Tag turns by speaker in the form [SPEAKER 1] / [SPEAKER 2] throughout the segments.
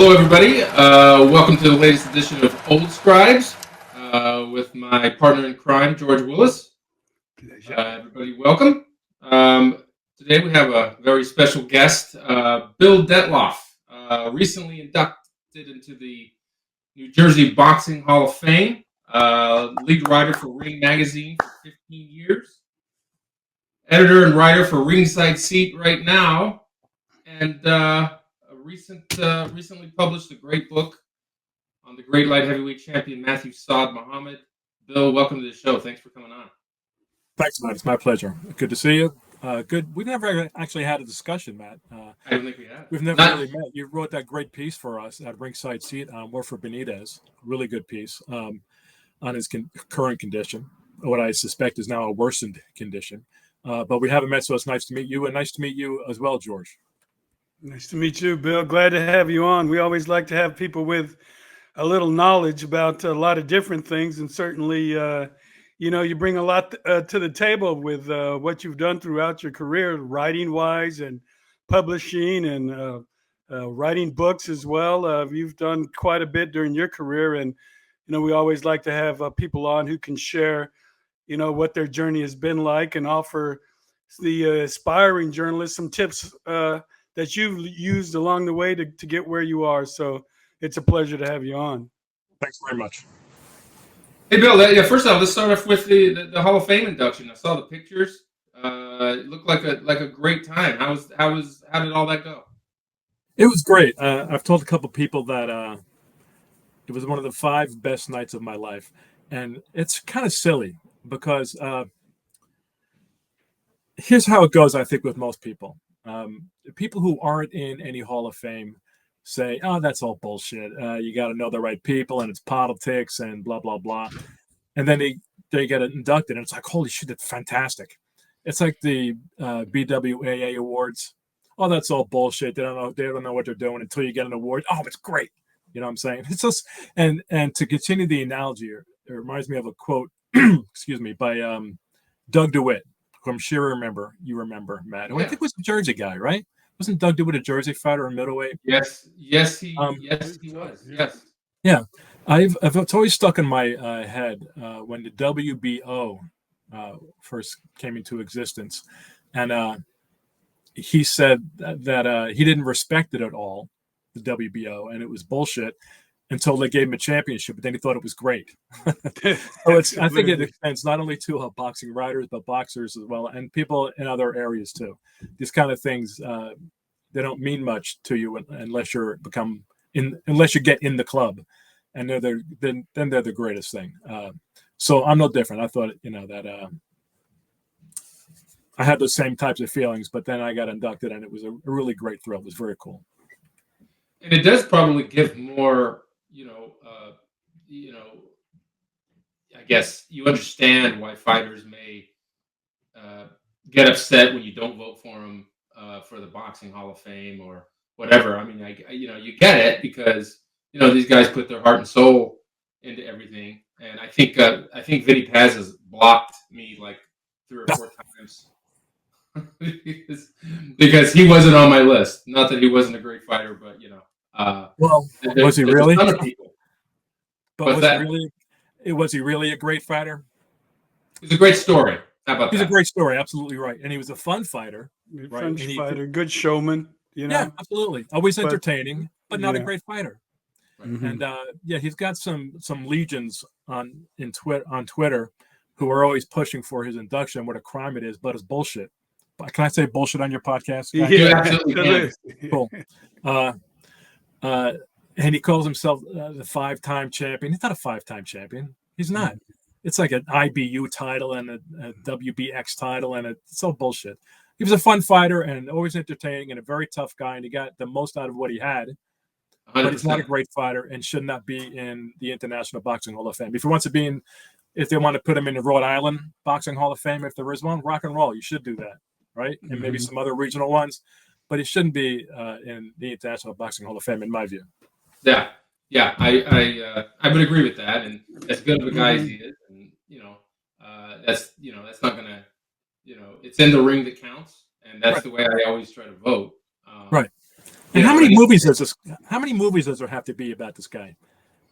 [SPEAKER 1] Hello, everybody. Welcome to the latest edition of Old Scribes with my partner in crime, George Willis. Everybody, welcome. Today we have a very special guest, Bill Dettloff, recently inducted into the New Jersey Boxing Hall of Fame, lead writer for Ring Magazine for 15 years, editor and writer for Ringside Seat right now, and recently published a great book on the great light heavyweight champion Matthew Saad Muhammad. Bill, welcome to the show. Thanks for coming on.
[SPEAKER 2] Thanks, Matt. It's my pleasure. Good to see you. Good. We've never actually had a discussion, Matt.
[SPEAKER 1] I don't think we have.
[SPEAKER 2] We've never really met. You wrote that great piece for us at Ringside Seat on Warford Benitez. Really good piece on his current condition, what I suspect is now a worsened condition. But we haven't met, so it's nice to meet you, and nice to meet you as well, George.
[SPEAKER 3] Nice to meet you, Bill. Glad to have you on. We always like to have people with a little knowledge about a lot of different things, and certainly, you bring a lot to the table with what you've done throughout your career, writing-wise and publishing and writing books as well. You've done quite a bit during your career, and we always like to have people on who can share, what their journey has been like and offer the aspiring journalists some tips that you've used along the way to get where you are. So it's a pleasure to have you on.
[SPEAKER 2] Thanks very much.
[SPEAKER 1] Hey, Bill, first off, let's start off with the Hall of Fame induction. I saw the pictures. It looked like a great time. How did all that go?
[SPEAKER 2] It was great. I've told a couple people that it was one of the 5 best nights of my life. And it's kind of silly because here's how it goes, I think, with most people. People who aren't in any Hall of Fame say, oh, that's all bullshit. You got to know the right people and it's politics and blah, blah, blah. And then they get inducted and it's like, holy shit, that's fantastic. It's like the BWAA awards. Oh, that's all bullshit. They don't know what they're doing until you get an award. Oh, it's great. You know what I'm saying? It's just, and to continue the analogy, it reminds me of a quote, excuse me, by Doug DeWitt. Who I'm sure you remember, Matt. Who I think was a Jersey guy, right? Wasn't Doug DeWitt a Jersey fighter in middleweight?
[SPEAKER 1] Yes, he was. Yes.
[SPEAKER 2] Yeah, it's always stuck in my head when the WBO first came into existence, and he said that he didn't respect it at all, the WBO, and it was bullshit until they gave him a championship, but then he thought it was great. So I think it extends not only to boxing writers, but boxers as well, and people in other areas too. These kind of things, they don't mean much to you unless unless you get in the club, and then they're the greatest thing. So I'm no different. I thought, that I had those same types of feelings, but then I got inducted, and it was a really great thrill. It was very cool.
[SPEAKER 1] And it does probably give more. I guess you understand why fighters may get upset when you don't vote for them for the Boxing Hall of Fame or whatever. I mean, you get it because these guys put their heart and soul into everything. And I think Vinny Paz has blocked me like 3 or 4 times because he wasn't on my list. Not that he wasn't a great fighter, but
[SPEAKER 2] was he really?
[SPEAKER 1] A ton of people.
[SPEAKER 2] But was he really a great fighter?
[SPEAKER 1] He's a great story. How about that?
[SPEAKER 2] He's a great story. Absolutely right. And he was a fun fighter.
[SPEAKER 3] Fun fighter, good showman.
[SPEAKER 2] Yeah, absolutely. Always entertaining, but not a great fighter. Right.
[SPEAKER 3] Mm-hmm.
[SPEAKER 2] And he's got some legions on Twitter who are always pushing for his induction. What a crime it is, but it's bullshit. Can I say bullshit on your podcast?
[SPEAKER 1] Yeah, absolutely.
[SPEAKER 2] Cool. And he calls himself the 5-time champion. He's not a 5-time champion. He's not. It's like an IBU title and a WBX title, and it's all bullshit. He was a fun fighter and always entertaining and a very tough guy, and he got the most out of what he had. 100%. But he's not a great fighter and should not be in the International Boxing Hall of Fame. If they want to put him in the Rhode Island Boxing Hall of Fame, if there is one, rock and roll. You should do that, right? And maybe some other regional ones, but he shouldn't be in the International Boxing Hall of Fame, in my view.
[SPEAKER 1] Yeah, I would agree with that, and as good of a guy as he is, and that's not gonna, it's in the ring that counts, and that's the way I always try to vote.
[SPEAKER 2] Right. And
[SPEAKER 1] You
[SPEAKER 2] how
[SPEAKER 1] know,
[SPEAKER 2] many
[SPEAKER 1] and-
[SPEAKER 2] movies does this? How many movies does there have to be about this guy?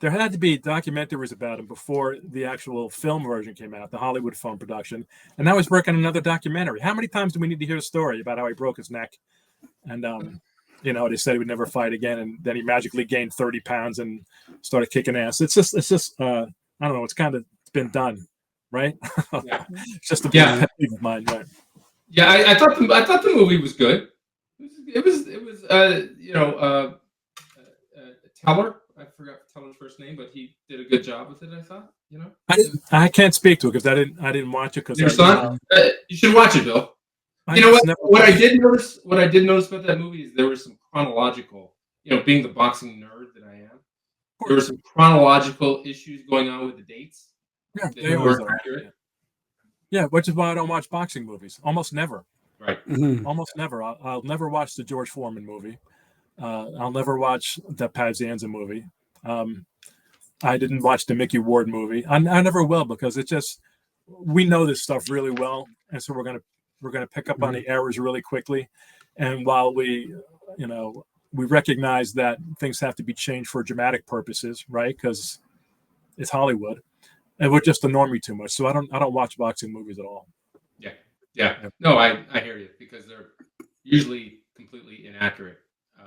[SPEAKER 2] There had to be documentaries about him before the actual film version came out, the Hollywood film production, and now he's working on another documentary. How many times do we need to hear a story about how he broke his neck? And they said he would never fight again, and then he magically gained 30 pounds and started kicking ass. It's just I don't know. It's been done, right?
[SPEAKER 1] Yeah.
[SPEAKER 2] It's just a
[SPEAKER 1] Yeah.
[SPEAKER 2] pet peeve of mine, right?
[SPEAKER 1] Yeah, I thought the movie was good. It was Teller. I forgot Teller's first name, but he did a good job with it. I thought,
[SPEAKER 2] I can't speak to it because I didn't watch it because
[SPEAKER 1] Your son, you should watch it, Bill. You know what? What I did notice about that movie is there was some chronological. Being the boxing nerd that I am, there were some chronological issues going on with the dates.
[SPEAKER 2] Yeah,
[SPEAKER 1] They
[SPEAKER 2] they always
[SPEAKER 1] weren't
[SPEAKER 2] are.
[SPEAKER 1] accurate.
[SPEAKER 2] Yeah, which is why I don't watch boxing movies. Almost never.
[SPEAKER 1] Right.
[SPEAKER 2] Almost never. I'll never watch the George Foreman movie. I'll never watch the Pat Zanza movie. I didn't watch the Mickey Ward movie. I never will because we know this stuff really well, and so we're gonna pick up on the errors really quickly. And while we recognize that things have to be changed for dramatic purposes, right? Because it's Hollywood, and we're just annoy me too much. So I don't watch boxing movies at all.
[SPEAKER 1] Yeah. No, I hear you because they're usually completely inaccurate.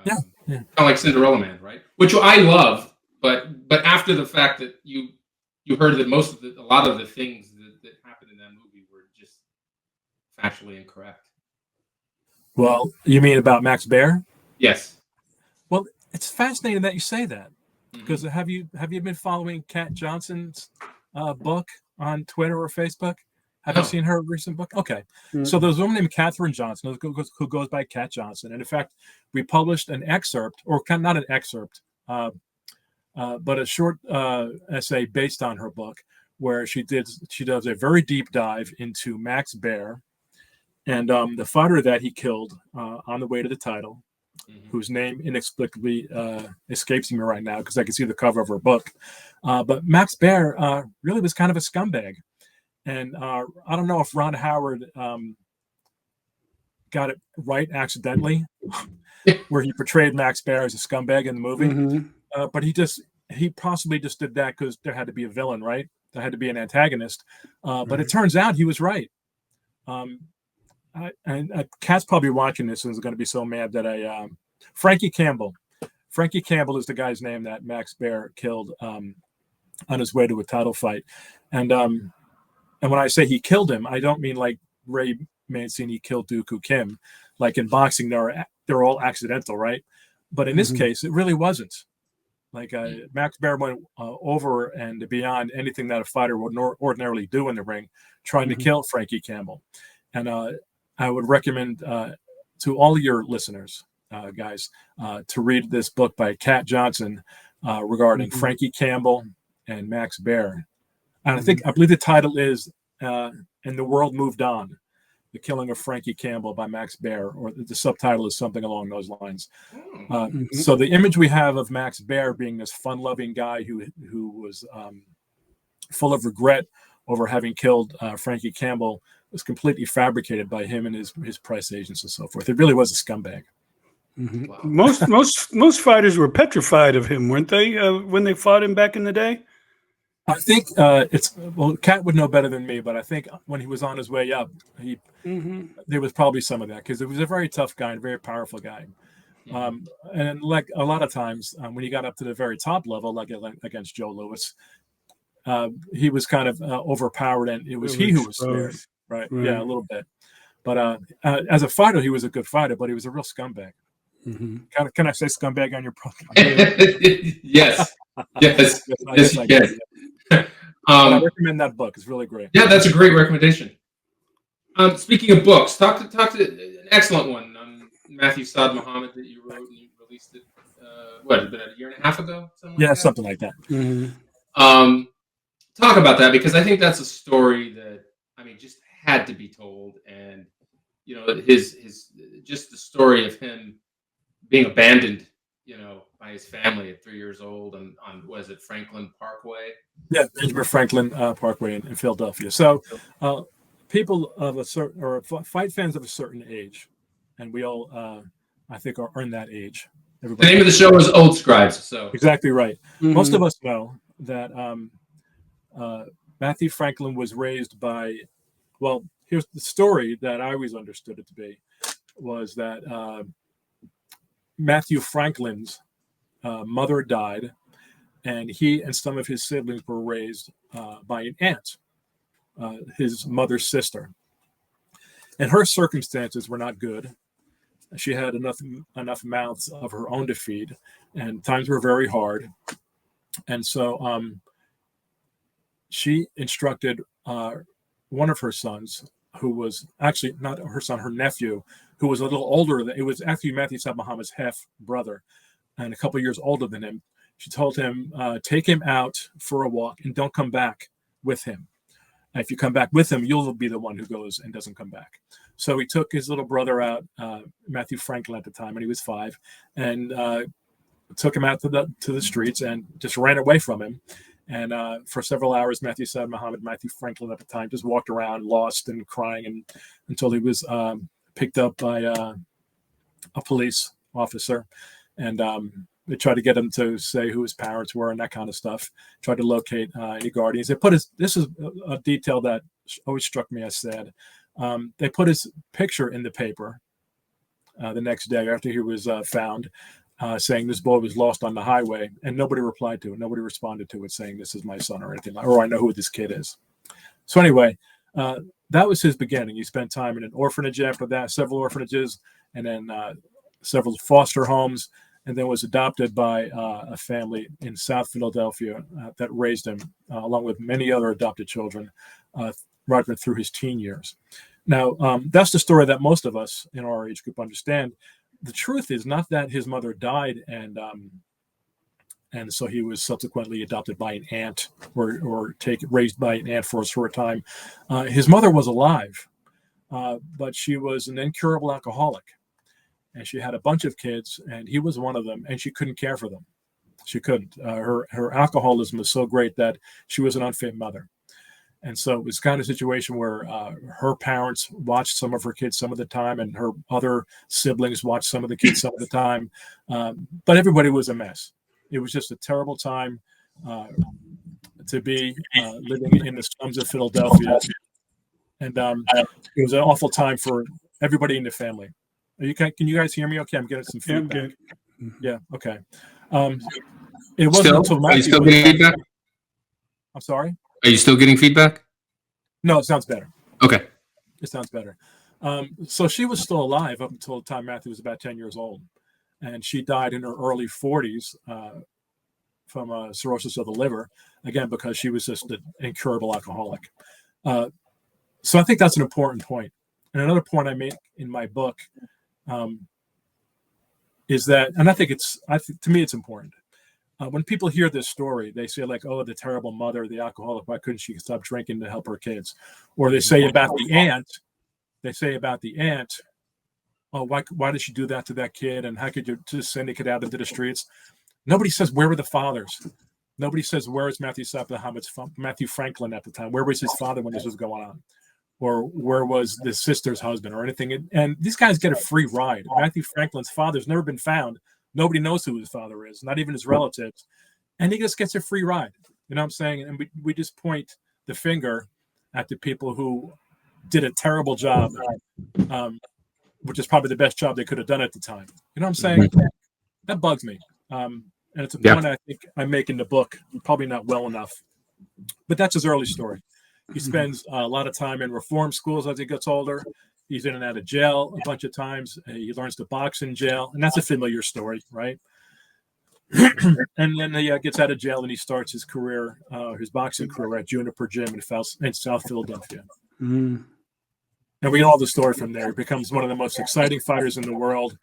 [SPEAKER 2] Yeah.
[SPEAKER 1] Kind of like Cinderella Man, right? Which I love, but after the fact that you heard that a lot of the things that happened in that movie were just factually incorrect.
[SPEAKER 2] Well, you mean about Max Baer?
[SPEAKER 1] Yes.
[SPEAKER 2] Well, it's fascinating that you say that because have you been following Kat Johnson's book on Twitter or Facebook? Have you seen her recent book? Okay. So there's a woman named Katherine Johnson who goes by Kat Johnson. And in fact, we published an excerpt, or not an excerpt, but a short essay based on her book where she does a very deep dive into Max Baer and the fighter that he killed on the way to the title, whose name inexplicably escapes me right now because I can see the cover of her book. But Max Baer really was kind of a scumbag. And I don't know if Ron Howard got it right accidentally, where he portrayed Max Baer as a scumbag in the movie. But he possibly just did that because there had to be a villain, right? There had to be an antagonist. But it turns out he was right. And Kat's probably watching this and is going to be so mad that Frankie Campbell. Frankie Campbell is the guy's name that Max Baer killed on his way to a title fight. And when I say he killed him, I don't mean like Ray Mancini killed Dooku Kim. Like in boxing, they're all accidental, right? But in this case, it really wasn't. Like Max Baer went over and beyond anything that a fighter would ordinarily do in the ring, trying to kill Frankie Campbell. And I would recommend to all your listeners, guys, to read this book by Kat Johnson regarding Frankie Campbell and Max Baer. And I believe the title is "And the World Moved On: The Killing of Frankie Campbell" by Max Baer, or the subtitle is something along those lines. So the image we have of Max Baer being this fun-loving guy who was full of regret over having killed Frankie Campbell was completely fabricated by him and his press agents and so forth. It really was a scumbag.
[SPEAKER 3] Wow. Most fighters were petrified of him, weren't they? When they fought him back in the day.
[SPEAKER 2] I think Kat would know better than me, but I think when he was on his way up, there was probably some of that because he was a very tough guy and a very powerful guy. And like a lot of times when he got up to the very top level, like against Joe Louis, he was kind of overpowered, and it was he who was scared, right? Yeah, a little bit. But as a fighter, he was a good fighter, but he was a real scumbag. Can I say scumbag on your program?
[SPEAKER 1] Yes. Yes, you can.
[SPEAKER 2] I recommend that book. It's really great.
[SPEAKER 1] Yeah, that's a great recommendation. Speaking of books, talk to an excellent one on Matthew Saad Muhammad that you wrote and you released it. What, had it been a year and a half ago?
[SPEAKER 2] Something like that.
[SPEAKER 1] Talk about that because I think that's a story that just had to be told, and his just the story of him being abandoned, by his family at 3 years old on was it Franklin Parkway? Yeah,
[SPEAKER 2] Benjamin Franklin Parkway in Philadelphia. So people of a certain, or fight fans of a certain age, and we all, I think, are in that age,
[SPEAKER 1] The name of the show is Old Scribes. So
[SPEAKER 2] exactly right.
[SPEAKER 3] Mhm.
[SPEAKER 2] Most of us know that Matthew Franklin was raised by. Well, here's the story that I always understood it to be, was that Matthew Franklin's mother died, and he and some of his siblings were raised by an aunt, his mother's sister. And her circumstances were not good. She had enough mouths of her own to feed, and times were very hard. And so she instructed one of her sons, who was actually not her son, her nephew, who was a little older. It was actually Matthew Saab Muhammad's half brother and a couple of years older than him. She told him, take him out for a walk and don't come back with him. If you come back with him, you'll be the one who goes and doesn't come back. So he took his little brother out, Matthew Franklin at the time, and he was 5, and took him out to the streets and just ran away from him. And for several hours, Matthew Franklin at the time just walked around lost and crying, and until he was picked up by a police officer. And they tried to get him to say who his parents were and that kind of stuff. Tried to locate any guardians. This is a detail that always struck me as sad. They put his picture in the paper the next day after he was found, saying this boy was lost on the highway, and nobody replied to it. Nobody responded to it saying this is my son or anything, or I know who this kid is. So anyway, that was his beginning. He spent time in an orphanage after that, several orphanages, and then several foster homes, and then was adopted by a family in South Philadelphia that raised him, along with many other adopted children, right through his teen years. Now, that's the story that most of us in our age group understand. The truth is not that his mother died and so he was subsequently adopted by an aunt or raised by an aunt for a short time. His mother was alive, but she was an incurable alcoholic. And she had a bunch of kids, and he was one of them, and she couldn't care for them. She couldn't. Her alcoholism was so great that she was an unfit mother. And so it was kind of a situation where her parents watched some of her kids some of the time, and her other siblings watched some of the kids some of the time. But everybody was a mess. It was just a terrible time to be living in the slums of Philadelphia. And it was an awful time for everybody in the family. Can you guys hear me okay? I'm getting some feedback. Yeah, okay. It wasn't until Matthew.
[SPEAKER 1] Are you still getting feedback?
[SPEAKER 2] I'm sorry?
[SPEAKER 1] Are you still getting feedback?
[SPEAKER 2] No, it sounds better.
[SPEAKER 1] Okay.
[SPEAKER 2] It sounds better. So she was still alive up until the time Matthew was about 10 years old. And she died in her early 40s from cirrhosis of the liver, again, because she was just an incurable alcoholic. So I think that's an important point. And another point I make in my book is that, and I think to me it's important. When people hear this story, they say like, "Oh, the terrible mother, the alcoholic. Why couldn't she stop drinking to help her kids?" Or they say about the aunt. "Oh, why did she do that to that kid? And how could you just send a kid out into the streets?" Nobody says where were the fathers. Nobody says where is Matthew Franklin at the time. Where was his father when this was going on? Or where was the sister's husband or anything? And these guys get a free ride. Matthew Franklin's father's never been found. Nobody knows who his father is, not even his relatives. And he just gets a free ride. You know what I'm saying? And we just point the finger at the people who did a terrible job, which is probably the best job they could have done at the time. You know what I'm saying? That bugs me. And it's a point I think I make in the book, probably not well enough. But that's his early story. He spends a lot of time in reform schools as he gets older. He's in and out of jail a bunch of times. He learns to box in jail, and that's a familiar story, right? And then he gets out of jail and he starts his career, his boxing career at Juniper Gym in South Philadelphia. And we know the story from there. He becomes one of the most exciting fighters in the world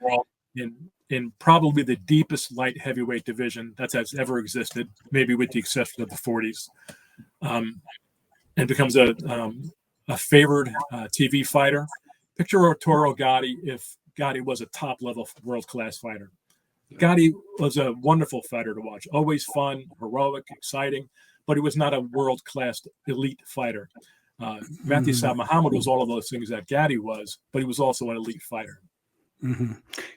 [SPEAKER 2] in probably the deepest light heavyweight division that has ever existed, maybe with the exception of the 40s. And becomes a favored TV fighter. Picture Arturo Gatti if Gatti was a top-level world-class fighter. Gatti was a wonderful fighter to watch, always fun, heroic, exciting, but he was not a world-class elite fighter. Matthew Saab Muhammad was all of those things that Gatti was, but he was also an elite fighter.
[SPEAKER 3] Hmm.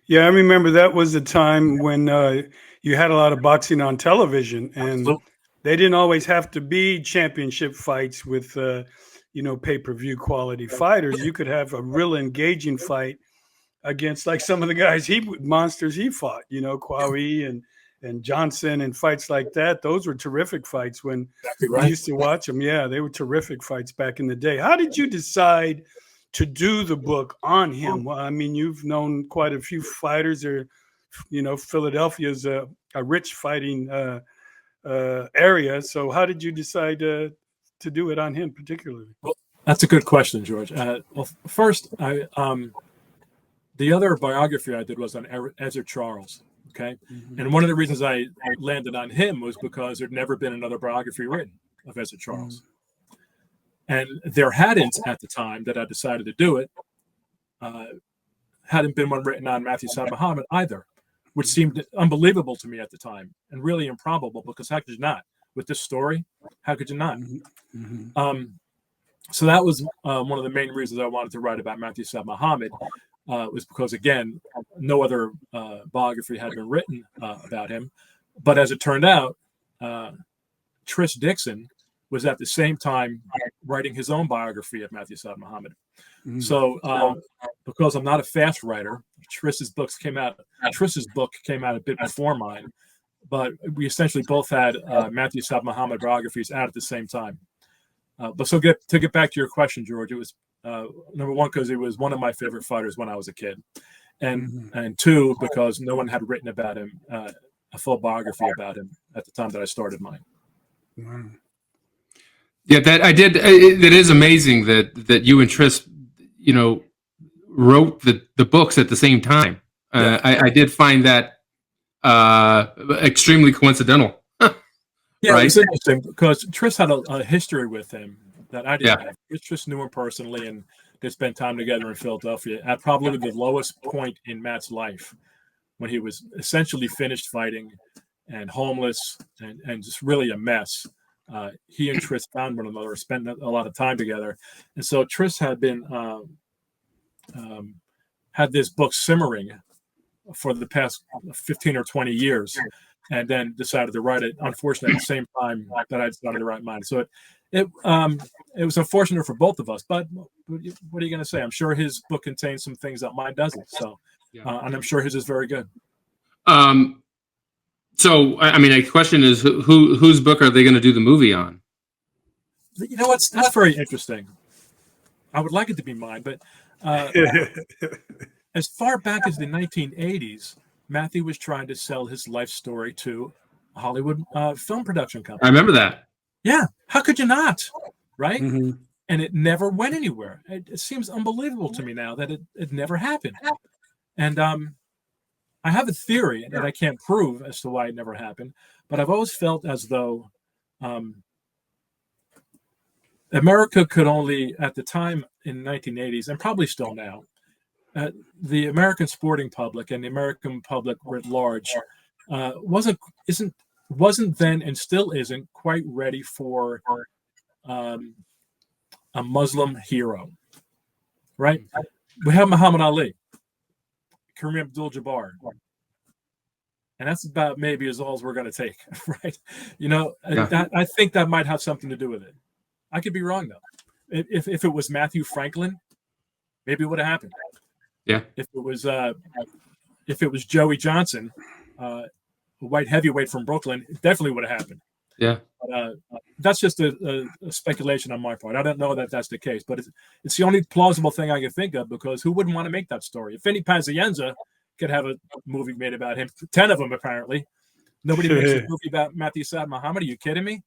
[SPEAKER 3] Yeah, I remember that was the time when you had a lot of boxing on television, and
[SPEAKER 2] Absolutely.
[SPEAKER 3] they didn't always have to be championship fights with, pay-per-view quality fighters. You could have a real engaging fight against like some of the guys monsters he fought, Kwawe and Johnson and fights like that. Those were terrific fights when
[SPEAKER 2] Exactly
[SPEAKER 3] we
[SPEAKER 2] right.
[SPEAKER 3] used to watch them. Yeah, they were terrific fights back in the day. How did you decide to do the book on him? Well, I mean, you've known quite a few fighters, or Philadelphia's a rich fighting area. So how did you decide to do it on him particularly?
[SPEAKER 2] Well, that's a good question, George. Well, first, the other biography I did was on Ezra Charles. Okay,
[SPEAKER 3] Mhm.
[SPEAKER 2] and one of the reasons I landed on him was because there'd never been another biography written of Ezra
[SPEAKER 3] Mhm.
[SPEAKER 2] Charles, and there hadn't at the time that I decided to do it. Hadn't been one written on Matthew Saad Muhammad either, which seemed unbelievable to me at the time and really improbable, because how could you not? With this story, how could you not?
[SPEAKER 3] Mhm. Mhm.
[SPEAKER 2] So that was one of the main reasons I wanted to write about Matthew Saad Muhammad, was because, again, no other biography had been written about him. But as it turned out, Tris Dixon was at the same time writing his own biography of Matthew Saad Muhammad.
[SPEAKER 3] Mhm.
[SPEAKER 2] So because I'm not a fast writer, Tris's book came out a bit before mine, but we essentially both had Matthew Saad Muhammad biographies out at the same time. But to get back to your question, George, it was number one, because he was one of my favorite fighters when I was a kid, and
[SPEAKER 3] Mhm.
[SPEAKER 2] two, because no one had written about him, a full biography about him at the time that I started mine.
[SPEAKER 3] Wow.
[SPEAKER 1] Yeah, that I did. It is amazing that you and Tris, wrote the books at the same time.
[SPEAKER 2] Yeah.
[SPEAKER 1] I did find that extremely coincidental.
[SPEAKER 2] Yeah, it
[SPEAKER 1] Right?
[SPEAKER 2] was interesting because Tris had a history with him that I didn't
[SPEAKER 1] Yeah.
[SPEAKER 2] have. Tris knew him personally, and they spent time together in Philadelphia at probably the lowest point in Matt's life, when he was essentially finished fighting and homeless and just really a mess. He and Tris found one another, spent a lot of time together. And so Tris had been had this book simmering for the past 15 or 20 years, and then decided to write it, unfortunately, at the same time that I decided to write mine. So it was unfortunate for both of us, but what are you going to say? I'm sure his book contains some things that mine doesn't. So, and I'm sure his is very good.
[SPEAKER 1] So, I mean, the question is, whose book are they going to do the movie on?
[SPEAKER 2] You know what's that's very interesting. I would like it to be mine, but as far back as the 1980s, Matthew was trying to sell his life story to a Hollywood film production
[SPEAKER 1] I
[SPEAKER 2] company.
[SPEAKER 1] remember that.
[SPEAKER 2] Yeah, how could you not? Right?
[SPEAKER 3] Mhm.
[SPEAKER 2] And it never went anywhere. It seems unbelievable to me now that it never happened. And I have a theory that I can't prove as to why it never happened, but I've always felt as though America could only, at the time in the 1980s, and probably still now, the American sporting public and the American public writ large wasn't then and still isn't quite ready for a Muslim hero, right? We have Muhammad Ali, Kareem Abdul-Jabbar, and that's about maybe as all as we're going to take, right?
[SPEAKER 1] Yeah.
[SPEAKER 2] I think that might have something to do with it. I could be wrong, though. If it was Matthew Franklin, maybe it would have happened.
[SPEAKER 1] Yeah.
[SPEAKER 2] If it was Joey Johnson, a white heavyweight from Brooklyn, it definitely would have happened.
[SPEAKER 1] Yeah.
[SPEAKER 2] But that's just a speculation on my part. I don't know that that's the case, but it's the only plausible thing I can think of, because who wouldn't want to make that story? If Vinny Pazienza could have a movie made about him, 10 of them apparently. Nobody makes a movie about Matthew Saad Muhammad. Are you kidding me?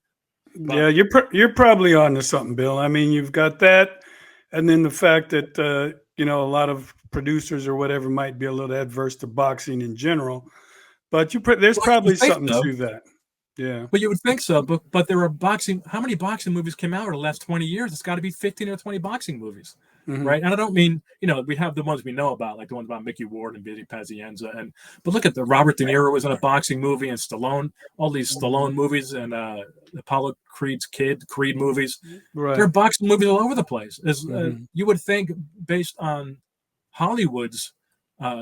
[SPEAKER 3] Yeah, you're probably on to something, Bill. I mean, you've got that, and then the fact that a lot of producers or whatever might be a little adverse to boxing in general, but there's probably something to that. Yeah.
[SPEAKER 2] Well, you would think so, but there are boxing. How many boxing movies came out over the last 20 years? It's got to be 15 or 20 boxing movies, right? And I don't mean, we have the ones we know about, like the ones about Mickey Ward and Vinny Pazienza, but look at Robert De Niro was in a boxing movie, and Stallone, all these Stallone movies, and Apollo Creed's Creed movies.
[SPEAKER 3] Right.
[SPEAKER 2] There are boxing movies all over the place. You would think, based on Hollywood's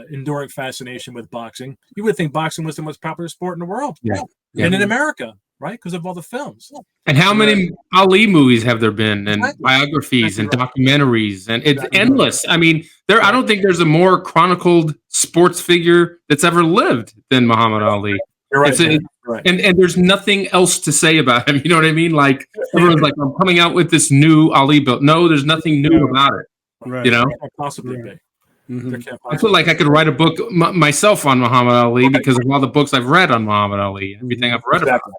[SPEAKER 2] enduring fascination with boxing. You would think boxing was the most popular sport in the world,
[SPEAKER 1] Yeah.
[SPEAKER 2] and in America, right? Because of all the films.
[SPEAKER 1] And how many Ali movies have there been, and
[SPEAKER 2] Exactly.
[SPEAKER 1] biographies, and
[SPEAKER 2] Exactly
[SPEAKER 1] documentaries, and it's
[SPEAKER 2] Exactly
[SPEAKER 1] endless. I mean, I don't think there's a more chronicled sports figure that's ever lived than Muhammad Ali.
[SPEAKER 2] You're right.
[SPEAKER 1] Right. And there's nothing else to say about him. You know what I mean? Like everyone's like, I'm coming out with this new Ali build. No, there's nothing new about it.
[SPEAKER 3] Right.
[SPEAKER 1] You know,
[SPEAKER 2] There can't possibly be. There can't
[SPEAKER 1] I feel like I could write a book myself on Muhammad Ali because of all the books I've read on Muhammad Ali, everything I've read about him.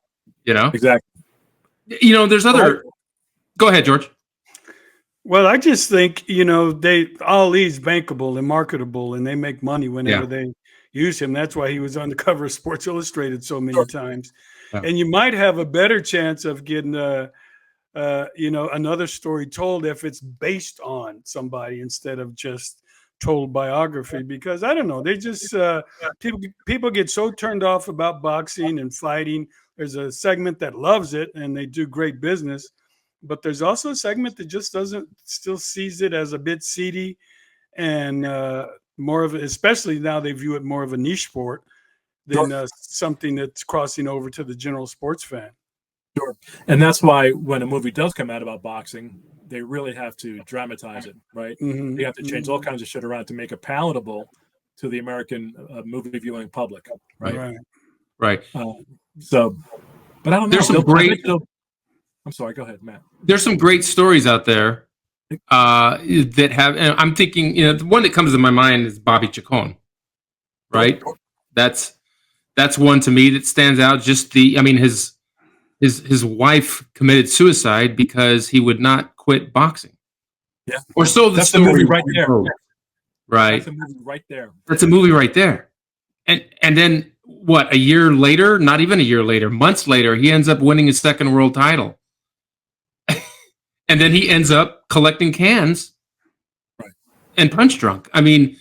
[SPEAKER 1] You know,
[SPEAKER 2] exactly.
[SPEAKER 1] You know, there's other. Go ahead, George.
[SPEAKER 3] Well, I just think, you know, Ali's bankable and marketable, and they make money whenever they use him. That's why he was on the cover of Sports Illustrated so many times. Yeah. And you might have a better chance of getting you know, another story told if it's based on somebody instead of just told biography, because I don't know, they just people get so turned off about boxing and fighting. There's a segment that loves it and they do great business, but there's also a segment that just still sees it as a bit seedy and more of, especially now they view it more of a niche sport than something that's crossing over to the general sports fan.
[SPEAKER 2] Sure. And that's why when a movie does come out about boxing, they really have to dramatize it, right? They have to change all kinds of shit around to make it palatable to the American movie viewing public, right?
[SPEAKER 1] Right.
[SPEAKER 2] So, but I don't know.
[SPEAKER 1] There's some great.
[SPEAKER 2] I'm sorry. Go ahead, Matt.
[SPEAKER 1] There's some great stories out there that have. And I'm thinking, you know, the one that comes to my mind is Bobby Chacon, right? That's one to me that stands out. Just I mean, his wife committed suicide because he would not quit boxing.
[SPEAKER 2] Yeah.
[SPEAKER 1] Or so the story
[SPEAKER 2] movie right there.
[SPEAKER 1] Right.
[SPEAKER 2] That's a movie right there.
[SPEAKER 1] That's a movie right there. And then what, a year later, not even a year later, months later, he ends up winning his second world title. And then he ends up collecting cans and punch drunk. I mean,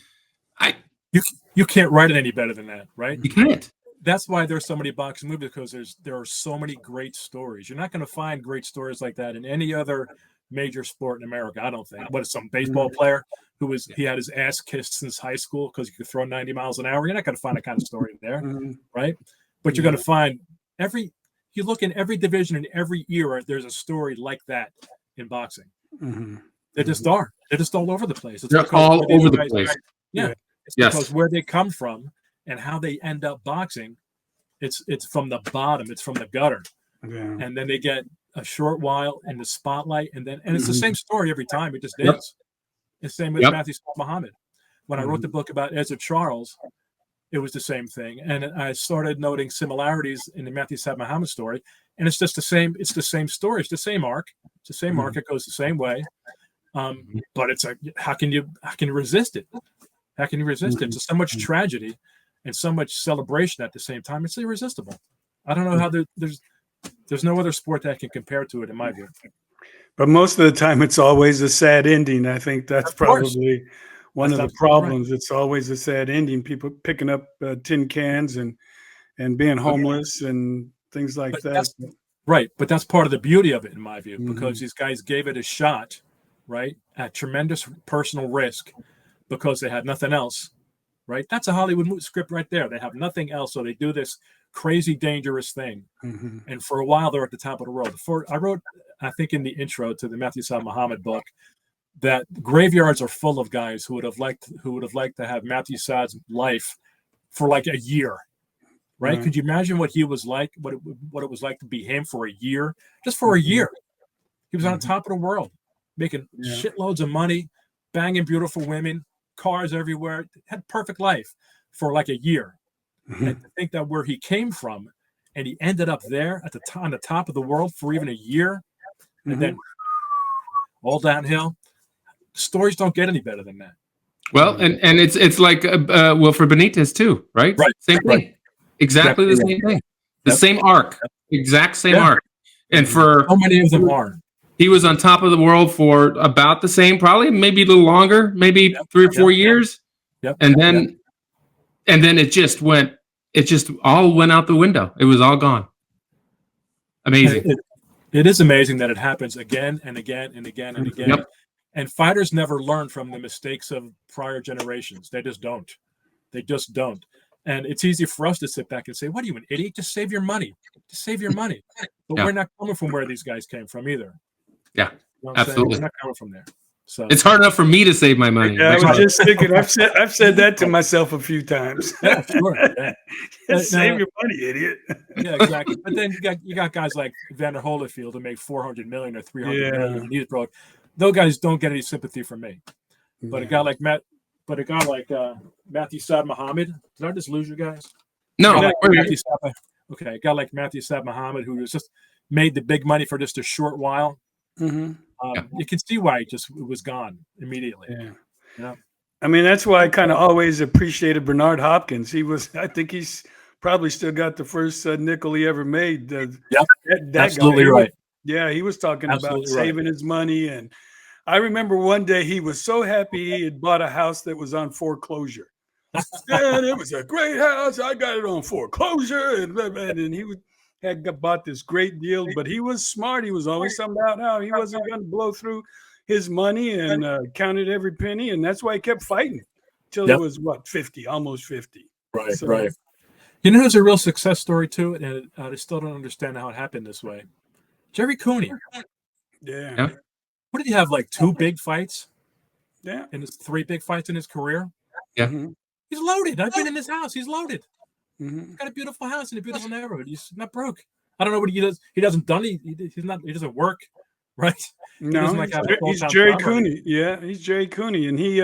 [SPEAKER 2] you can't write it any better than that, right?
[SPEAKER 1] You can't.
[SPEAKER 2] That's why there's so many boxing movies, because there are so many great stories. You're not going to find great stories like that in any other major sport in America, I don't think. What is some baseball player who he had his ass kissed since high school because he could throw 90 miles an hour? You're not going to find that kind of story there, right? But you're going to find you look in every division in every era, there's a story like that in boxing. They just are. They're just all over the place.
[SPEAKER 1] They're all over the place.
[SPEAKER 2] Yeah. It's because where they come from and how they end up boxing, it's from the bottom, it's from the gutter, and then they get a short while in the spotlight, and it's the same story every time. It just is. It's the same with Matthew Muhammad. When I wrote the book about Ezra Charles, it was the same thing, and I started noting similarities in the Matthew Muhammad story, and it's just the same. It's the same story. It's the same arc. It's the same arc. It goes the same way, but it's how can you resist it? How can you resist it? It's so much tragedy and so much celebration at the same time. It's irresistible. I don't know how there's no other sport that can compare to it in my view.
[SPEAKER 3] But most of the time, it's always a sad ending. I think that's probably one of the problems. Right. It's always a sad ending. People picking up tin cans and being homeless and things like that.
[SPEAKER 2] Right, but that's part of the beauty of it, in my view, because these guys gave it a shot, right, at tremendous personal risk because they had nothing else. Right, that's a Hollywood script right there. They have nothing else, so they do this crazy, dangerous thing. And for a while, they're at the top of the world. I wrote, I think, in the intro to the Matthew Muhammad book, that graveyards are full of guys who would have liked to have Matthew Saad's life for like a year. Right? Could you imagine what he was like? What it was like to be him for a year, just for a year. He was on top of the world, making shitloads of money, banging beautiful women. Cars everywhere, had perfect life for like a year. And to think that where he came from and he ended up there on the top of the world for even a year, and then all downhill. Stories don't get any better than that.
[SPEAKER 1] Well, and it's like Wilfred Benitez too, right?
[SPEAKER 2] Right.
[SPEAKER 1] Same thing. Exactly the same thing. The same arc. Exact same arc. And for
[SPEAKER 2] how many of them are?
[SPEAKER 1] He was on top of the world for about the same, probably maybe a little longer, maybe 3 or 4 years. And then it just all went out the window. It was all gone. Amazing.
[SPEAKER 2] It is amazing that it happens again and again and again and again. And fighters never learn from the mistakes of prior generations. They just don't. They just don't. And it's easy for us to sit back and say, what are you, an idiot? Just save your money. Just save your money. But we're not coming from where these guys came from either.
[SPEAKER 1] Yeah,
[SPEAKER 2] you know what I'm saying?
[SPEAKER 1] absolutely.
[SPEAKER 2] We're not coming from there. So
[SPEAKER 1] It's hard enough for me to save my money.
[SPEAKER 3] Yeah, I was just thinking. I've said that to myself a few times.
[SPEAKER 2] yeah, sure. Yeah.
[SPEAKER 3] Save your money, idiot.
[SPEAKER 2] Yeah, exactly. But then you got guys like Vander Holyfield who make $400 million or $300 million. And he's broke. Those guys don't get any sympathy from me. But a guy like Matthew Saad Muhammad. Did I just lose you guys?
[SPEAKER 1] No.
[SPEAKER 2] Okay, a guy like Matthew Saad Muhammad who was just made the big money for just a short while.
[SPEAKER 3] Mm-hmm.
[SPEAKER 2] You can see why it was gone immediately. Yeah.
[SPEAKER 3] I mean, that's why I kind of always appreciated Bernard Hopkins. I think he's probably still got the first nickel he ever made. That
[SPEAKER 2] absolutely
[SPEAKER 3] guy,
[SPEAKER 2] right.
[SPEAKER 3] He was talking
[SPEAKER 2] Absolutely
[SPEAKER 3] about saving his money. And I remember one day he was so happy he had bought a house that was on foreclosure. And it was a great house. I got it on foreclosure. And he had bought this great deal, but he was smart. He was always talking about how he wasn't going to blow through his money and counted every penny. And that's why he kept fighting till he was, 50, almost 50.
[SPEAKER 2] Right, right. You know who's a real success story too? And I still don't understand how it happened this way. Jerry Cooney.
[SPEAKER 3] Yeah.
[SPEAKER 2] What did he have, like 2 big fights?
[SPEAKER 3] Yeah.
[SPEAKER 2] And 3 big fights in his career?
[SPEAKER 1] Yeah.
[SPEAKER 3] Mm-hmm.
[SPEAKER 2] He's loaded. I've been in his house. He's loaded.
[SPEAKER 3] Mm-hmm.
[SPEAKER 2] He's got a beautiful house in a beautiful neighborhood. He's not broke. I don't know what he does. He doesn't he doesn't work, right?
[SPEAKER 3] No, he's Jerry Cooney. Yeah, he's Jerry Cooney. And he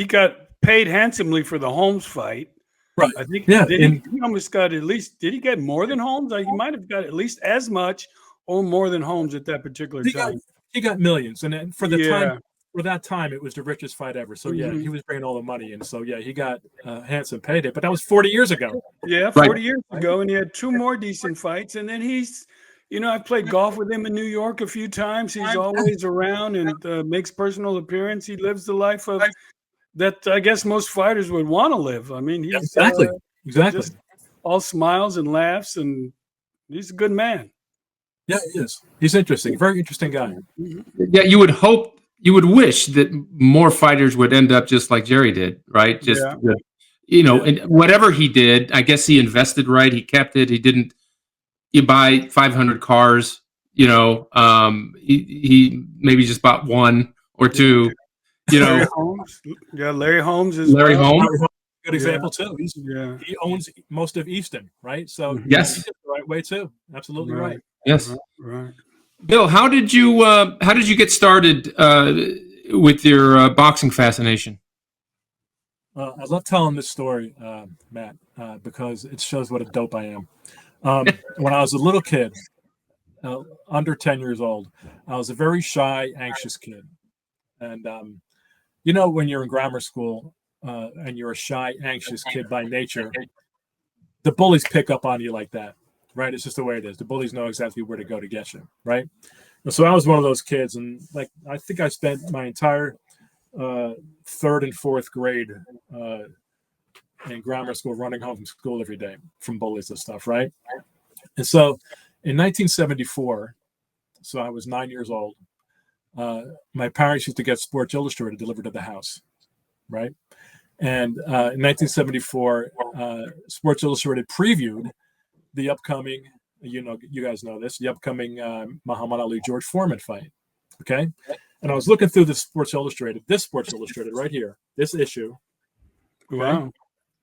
[SPEAKER 3] got paid handsomely for the Holmes fight.
[SPEAKER 2] Right.
[SPEAKER 3] I think
[SPEAKER 2] he
[SPEAKER 3] almost got at least, did he get more than Holmes? He might have got at least as much or more than Holmes at that particular time.
[SPEAKER 2] He got millions. And then for that time, it was the richest fight ever. So, he was bringing all the money in. So, he got a handsome payday. But that was 40 years ago.
[SPEAKER 3] Yeah, 40 years ago. And he had 2 more decent fights. And then I played golf with him in New York a few times. He's always around and makes personal appearance. He lives the life of that I guess most fighters would want to live. I mean, he's
[SPEAKER 2] exactly
[SPEAKER 3] just all smiles and laughs, and he's a good man.
[SPEAKER 2] Yeah, he is. He's interesting. Very interesting guy.
[SPEAKER 1] Yeah, you would wish that more fighters would end up just like Jerry did, right? And whatever he did, I guess he invested right. He kept it. He didn't. You buy 500 cars. He maybe just bought 1 or 2.
[SPEAKER 3] Larry Holmes. Yeah, Larry Holmes is
[SPEAKER 1] Larry Holmes.
[SPEAKER 2] Good example too. He owns most of Easton, right? So
[SPEAKER 1] yes,
[SPEAKER 2] he did it the right way too. Absolutely right.
[SPEAKER 1] Yes.
[SPEAKER 3] Right.
[SPEAKER 1] Bill, how did you get started with your boxing fascination?
[SPEAKER 2] I love telling this story, Matt, because it shows what a dope I am. When I was a little kid, under 10 years old, I was a very shy, anxious kid. And when you're in grammar school and you're a shy, anxious kid by nature, the bullies pick up on you like that, right? It's just the way it is. The bullies know exactly where to go to get you, right? And so I was one of those kids, and I think I spent my entire 3rd and 4th grade in grammar school running home from school every day from bullies and stuff, right? And so in 1974, so I was 9 years old, my parents used to get Sports Illustrated delivered to the house, right? And in 1974, Sports Illustrated previewed the upcoming, you guys know this, the upcoming Muhammad Ali George Foreman fight, okay? And I was looking through this Sports Illustrated right here, this issue, okay?
[SPEAKER 3] Wow,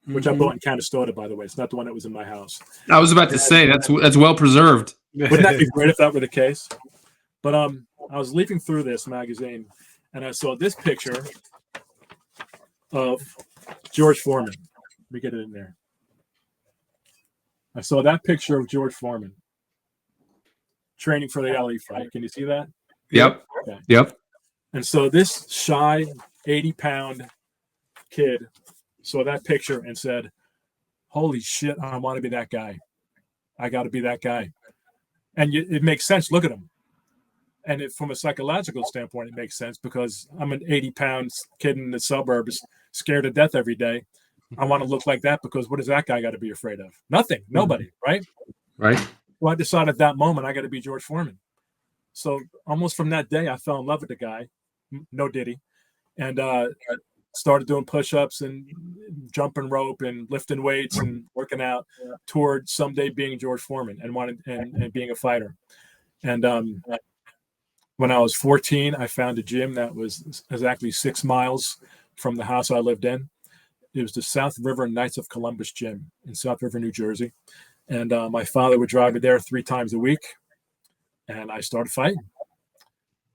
[SPEAKER 2] which I bought in Canastota, by the way. It's not the one that was in my house.
[SPEAKER 1] I was about to say that's well preserved.
[SPEAKER 2] Wouldn't that be great if that were the case? But I was leafing through this magazine, and I saw this picture of George Foreman. Let me get it in there. I saw that picture of George Foreman training for the Ali fight. Can you see that?
[SPEAKER 1] Yep.
[SPEAKER 2] Okay.
[SPEAKER 1] Yep.
[SPEAKER 2] And so this shy 80-pound kid saw that picture and said, holy shit, I want to be that guy. I got to be that guy. And it makes sense. Look at him. And from a psychological standpoint, it makes sense because I'm an 80-pound kid in the suburbs, scared to death every day. I want to look like that because what does that guy got to be afraid of? Nothing. Nobody. Right?
[SPEAKER 1] Right.
[SPEAKER 2] Well, I decided at that moment I got to be George Foreman. So almost from that day, I fell in love with the guy. No Diddy. And started doing push-ups and jumping rope and lifting weights and working out toward someday being George Foreman and being a fighter. And when I was 14, I found a gym that was exactly 6 miles from the house I lived in. It was the South River Knights of Columbus gym in South River, New Jersey. And my father would drive me there 3 times a week. And I started fighting.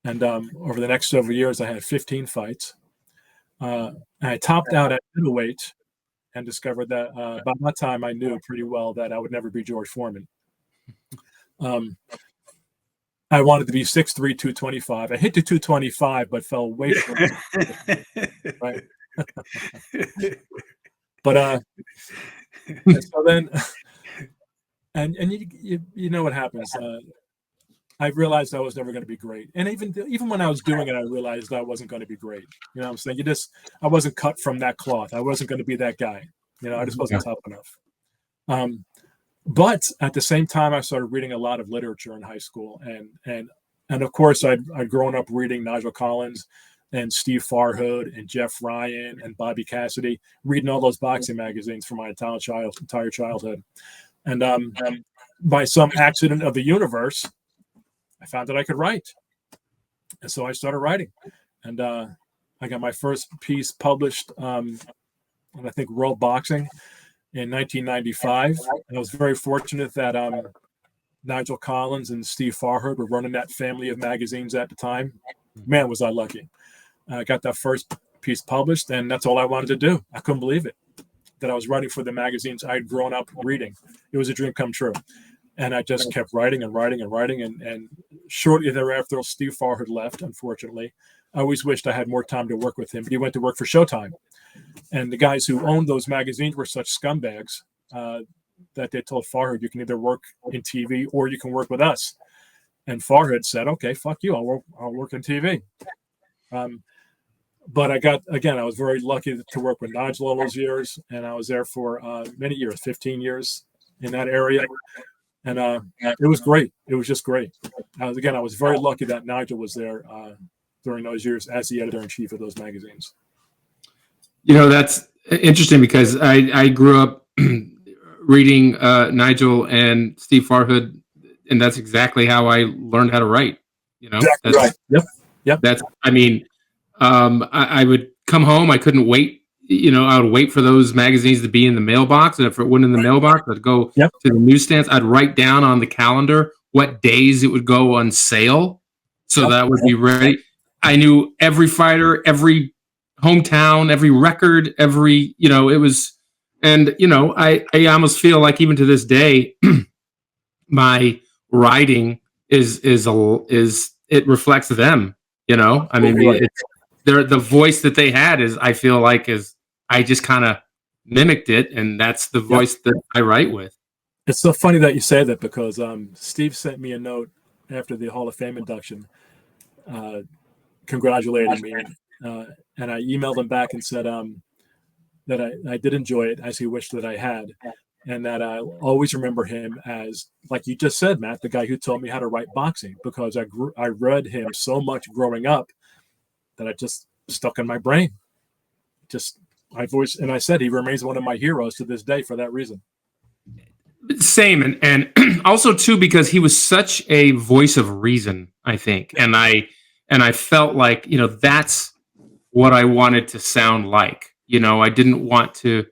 [SPEAKER 2] And over the next several years, I had 15 fights. I topped out at middleweight and discovered that by that time I knew pretty well that I would never be George Foreman. I wanted to be 6'3", 225. I hit the 225, but fell way short. Right. But so then, and you know what happens. I realized I was never going to be great, and even when I was doing it, I realized I wasn't going to be great. You know what I'm saying? I wasn't cut from that cloth. I wasn't going to be that guy. You know, I just wasn't tough enough. But at the same time, I started reading a lot of literature in high school, and of course, I'd grown up reading Nigel Collins and Steve Farhood and Jeff Ryan and Bobby Cassidy, reading all those boxing magazines for my entire childhood. And by some accident of the universe, I found that I could write. And so I started writing. And I got my first piece published in, I think, World Boxing in 1995. And I was very fortunate that Nigel Collins and Steve Farhood were running that family of magazines at the time. Man, was I lucky. I got that first piece published, and that's all I wanted to do. I couldn't believe it, that I was writing for the magazines I'd grown up reading. It was a dream come true. And I just kept writing and writing and writing. And shortly thereafter, Steve Farhood left, unfortunately. I always wished I had more time to work with him, but he went to work for Showtime. And the guys who owned those magazines were such scumbags that they told Farhood, you can either work in TV or you can work with us. And Farhood said, okay, fuck you. I'll work in TV. But I was very lucky to work with Nigel all those years. And I was there for many years, 15 years in that area. And it was great. It was just great. I was very lucky that Nigel was there during those years as the editor-in-chief of those magazines.
[SPEAKER 1] You know, that's interesting because I grew up reading Nigel and Steve Farhood, and that's exactly how I learned how to write. You know,
[SPEAKER 2] exactly right. Yep.
[SPEAKER 1] That's. I mean, I would come home. I couldn't wait. You know, I would wait for those magazines to be in the mailbox, and if it wasn't in the mailbox, I'd go to the newsstands. I'd write down on the calendar what days it would go on sale, so that would be ready. I knew every fighter, every hometown, every record, every, you know, it was, and, you know, I almost feel like even to this day, my writing is it reflects them, you know, I mean, the voice that they had I feel like I just kind of mimicked it. And that's the voice that I write with.
[SPEAKER 2] It's so funny that you say that because Steve sent me a note after the Hall of Fame induction, congratulating me. And I emailed him back and said that I did enjoy it as he wished that I had. And that I always remember him as, like you just said, Matt, the guy who taught me how to write boxing, because I read him so much growing up that I just stuck in my brain. And I said he remains one of my heroes to this day for that reason.
[SPEAKER 1] Same, and also too because he was such a voice of reason, I think, and I felt like, you know, that's what I wanted to sound like. You know, I didn't want to,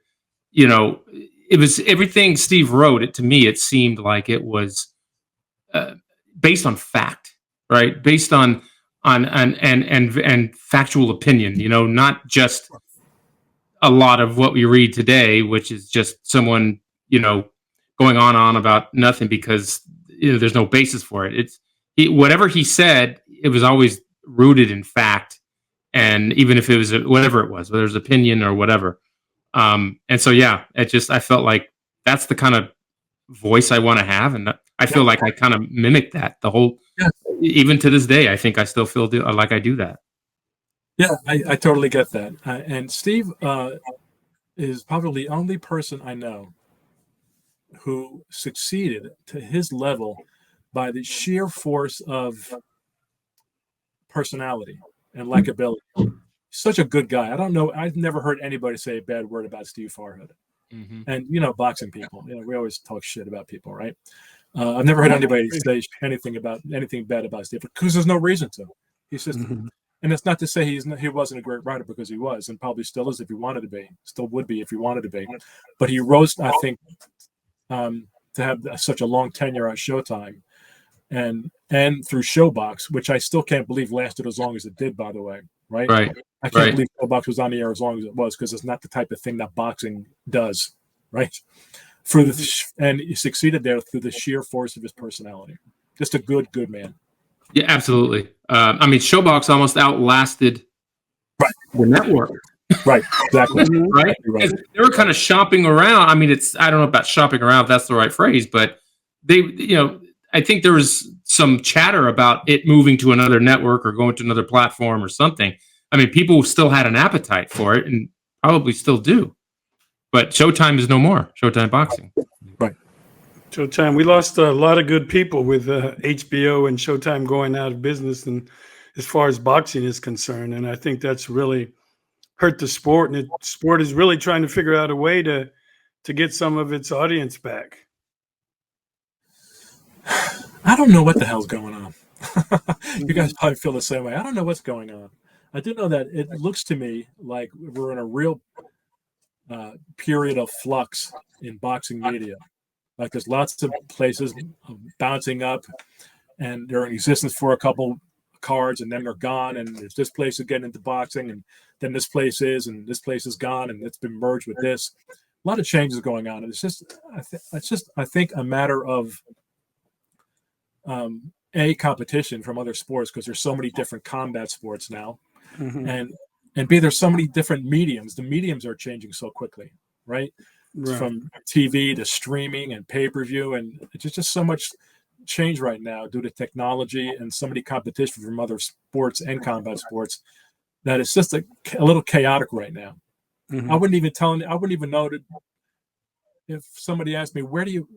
[SPEAKER 1] you know, it was everything Steve wrote. It to me, it seemed like it was based on fact, right? Based on factual opinion. You know, not just a lot of what we read today, which is just someone, you know, going on about nothing because, you know, there's no basis for it. Whatever he said, it was always rooted in fact, and even if it was whatever it was, whether it was opinion or whatever. And so, yeah, I felt like that's the kind of voice I want to have, and I feel like I kind of mimic that the whole. Even to this day, I think I still feel like I do that.
[SPEAKER 2] Yeah, I totally get that. And Steve is probably the only person I know who succeeded to his level by the sheer force of personality and likability. such a good guy. I don't know. I've never heard anybody say a bad word about Steve Farhood.
[SPEAKER 1] Mm-hmm.
[SPEAKER 2] And boxing people, we always talk shit about people, right? I've never heard anybody say anything bad about Steve because there's no reason to. He's just, and it's not to say he wasn't a great writer, because he was, and probably still is if he wanted to be, still would be if he wanted to be. But he rose, I think, to have such a long tenure on Showtime, and through Showbox, which I still can't believe lasted as long as it did. By the way, right? I can't believe Showbox was on the air as long as it was, because it's not the type of thing that boxing does, right? And he succeeded there through the sheer force of his personality. Just a good man.
[SPEAKER 1] Yeah, absolutely. I mean, Showbox almost outlasted the network.
[SPEAKER 2] Right, exactly.
[SPEAKER 1] Right? Because they were kind of shopping around. I mean, I don't know about shopping around, if that's the right phrase, but they, I think there was some chatter about it moving to another network or going to another platform or something. I mean, people still had an appetite for it and probably still do. But Showtime is no more. Showtime Boxing.
[SPEAKER 2] Right.
[SPEAKER 3] Showtime. We lost a lot of good people with HBO and Showtime going out of business, and as far as boxing is concerned, and I think that's really hurt the sport. And the sport is really trying to figure out a way to get some of its audience back.
[SPEAKER 2] I don't know what the hell's going on. You guys probably feel the same way. I don't know what's going on. I do know that it looks to me like we're in a real period of flux in boxing media. Like there's lots of places bouncing up, and they're in existence for a couple cards, and then they're gone. And there's this place is getting into boxing, and then this place is, and this place is gone, and it's been merged with this. A lot of changes going on, and it's just I think a matter of competition from other sports, because there's so many different combat sports now, and B, there's so many different mediums. The mediums are changing so quickly, right? From TV to streaming and pay-per-view, and it's just so much change right now due to technology and so many competition from other sports and combat sports that it's just a little chaotic right now. I wouldn't even know that if somebody asked me, where do you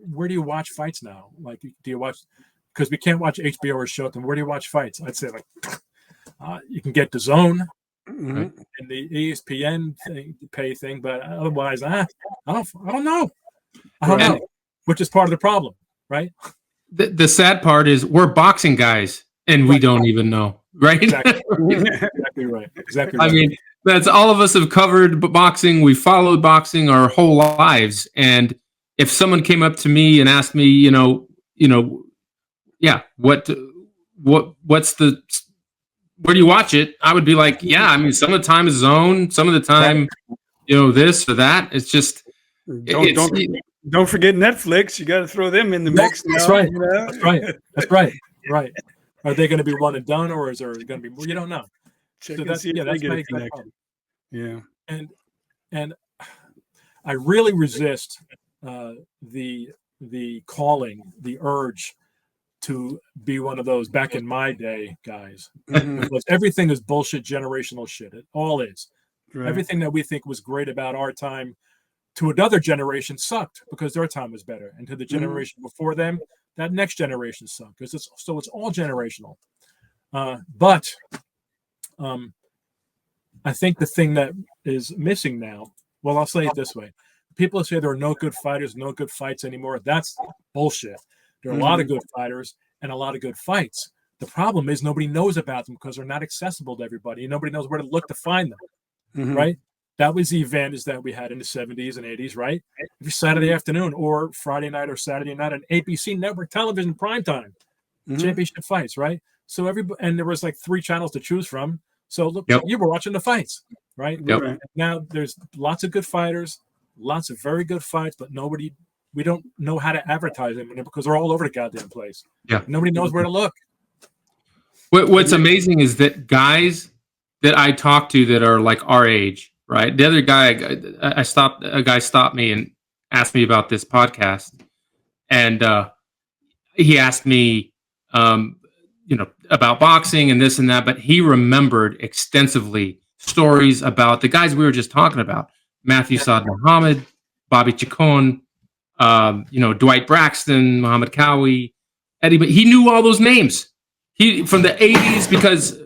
[SPEAKER 2] watch fights now? Like, do you watch, because we can't watch HBO or Showtime, where do you watch fights? I'd say like you can get DAZN and the ESPN pay thing, but otherwise, I don't know. I don't know, which is part of the problem, right?
[SPEAKER 1] The sad part is we're boxing guys and we don't even know, right?
[SPEAKER 2] Exactly right. Exactly right.
[SPEAKER 1] I mean, that's all of us have covered boxing. We followed boxing our whole lives. And if someone came up to me and asked me, where do you watch it? I would be like, I mean, some of the time is DAZN, some of the time, this or that. It's just,
[SPEAKER 3] don't forget Netflix. You got to throw them in the mix.
[SPEAKER 2] That's
[SPEAKER 3] now,
[SPEAKER 2] right. That's right. Right. Are they going to be one and done, or is there going to be more? You don't know.
[SPEAKER 3] Check
[SPEAKER 2] so
[SPEAKER 3] and
[SPEAKER 2] that's
[SPEAKER 3] see if
[SPEAKER 2] that's
[SPEAKER 3] they get
[SPEAKER 2] my
[SPEAKER 3] a
[SPEAKER 2] exact
[SPEAKER 3] connection.
[SPEAKER 2] problem.
[SPEAKER 3] Yeah.
[SPEAKER 2] And I really resist the calling, the urge to be one of those back in my day guys, because everything is bullshit, generational shit. It all is. Right. Everything that we think was great about our time to another generation sucked because their time was better, and to the generation before them, that next generation sucked. Because it's all generational. But I think the thing that is missing now, well, I'll say it this way: people say there are no good fighters, no good fights anymore. That's bullshit. There are a lot of good fighters and a lot of good fights. The problem is nobody knows about them because they're not accessible to everybody, and nobody knows where to look to find them. Right? That was the advantage that we had in the 70s and 80s, right? Every Saturday afternoon or Friday night or Saturday night on ABC network television primetime, championship fights, right? So and there was like 3 channels to choose from. So look, you were watching the fights, right? Now there's lots of good fighters, lots of very good fights, but we don't know how to advertise them because they're all over the goddamn place. Yeah. Nobody knows where to look.
[SPEAKER 1] What's amazing is that guys that I talk to that are like our age, right? The other guy, a guy stopped me and asked me about this podcast. And he asked me, about boxing and this and that, but he remembered extensively stories about the guys we were just talking about. Matthew Saad Muhammad, Bobby Chacon, Dwight Braxton, Muhammad Cowie, Eddie, but he knew all those names. He from the 80s because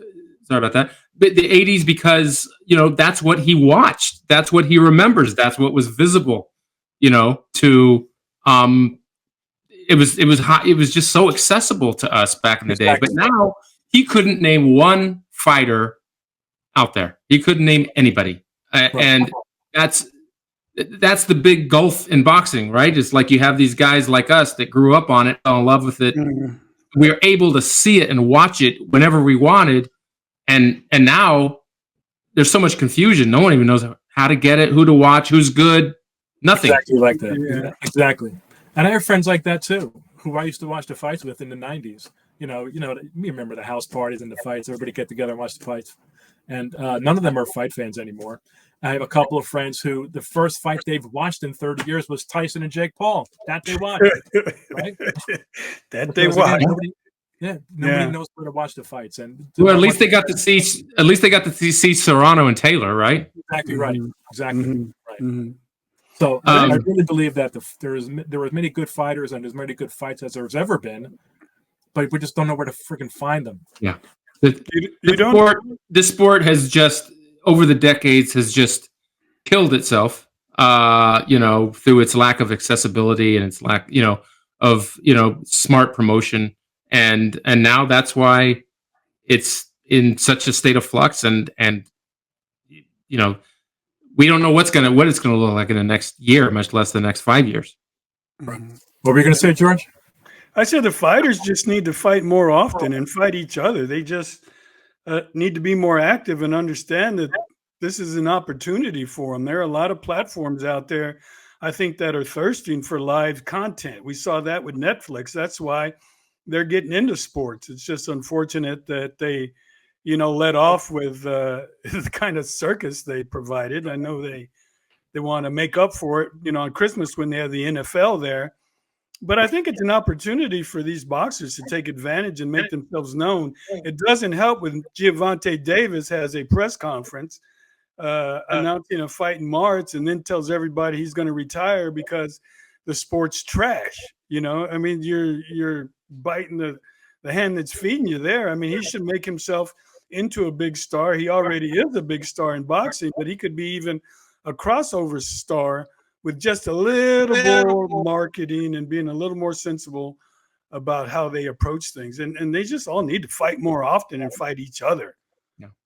[SPEAKER 1] sorry about that.
[SPEAKER 4] the 80s because, that's what he watched. That's what he remembers. That's what was visible, to it was just so accessible to us back in the day. But now he couldn't name one fighter out there. He couldn't name anybody. And that's the big gulf in boxing, right? It's like you have these guys like us that grew up on it, fell in love with it. Mm-hmm. We were able to see it and watch it whenever we wanted. And now there's so much confusion. No one even knows how to get it, who to watch, who's good, nothing.
[SPEAKER 2] Exactly like that. Yeah. Exactly. And I have friends like that too, who I used to watch the fights with in the 90s. You remember the house parties and the fights. Everybody get together and watch the fights. And none of them are fight fans anymore. I have a couple of friends who the first fight they've watched in 30 years was Tyson and Jake Paul. That they watched, right?
[SPEAKER 3] They watched.
[SPEAKER 2] Nobody knows where to watch the fights. And
[SPEAKER 4] at least they got to see Serrano and Taylor, right?
[SPEAKER 2] Exactly right. Exactly right. Mm-hmm. So I really believe that there were many good fighters and as many good fights as there's ever been, but we just don't know where to freaking find them.
[SPEAKER 4] Yeah. The sport has just over the decades has just killed itself, through its lack of accessibility and its lack, of smart promotion, and now that's why it's in such a state of flux, and we don't know what it's gonna look like in the next year, much less the next 5 years.
[SPEAKER 2] Right. What were you gonna say, George?
[SPEAKER 3] I said the fighters just need to fight more often and fight each other. They just need to be more active and understand that this is an opportunity for them. There are a lot of platforms out there, I think, that are thirsting for live content. We saw that with Netflix. That's why they're getting into sports. It's just unfortunate that they, let off with the kind of circus they provided. I know they want to make up for it, on Christmas when they have the NFL there. But I think it's an opportunity for these boxers to take advantage and make themselves known. It doesn't help when Gervonta Davis has a press conference announcing a fight in March and then tells everybody he's going to retire because the sport's trash. I mean, you're biting the hand that's feeding you there. I mean, he should make himself into a big star. He already is a big star in boxing, but he could be even a crossover star with just a little more marketing and being a little more sensible about how they approach things. And they just all need to fight more often and fight each other.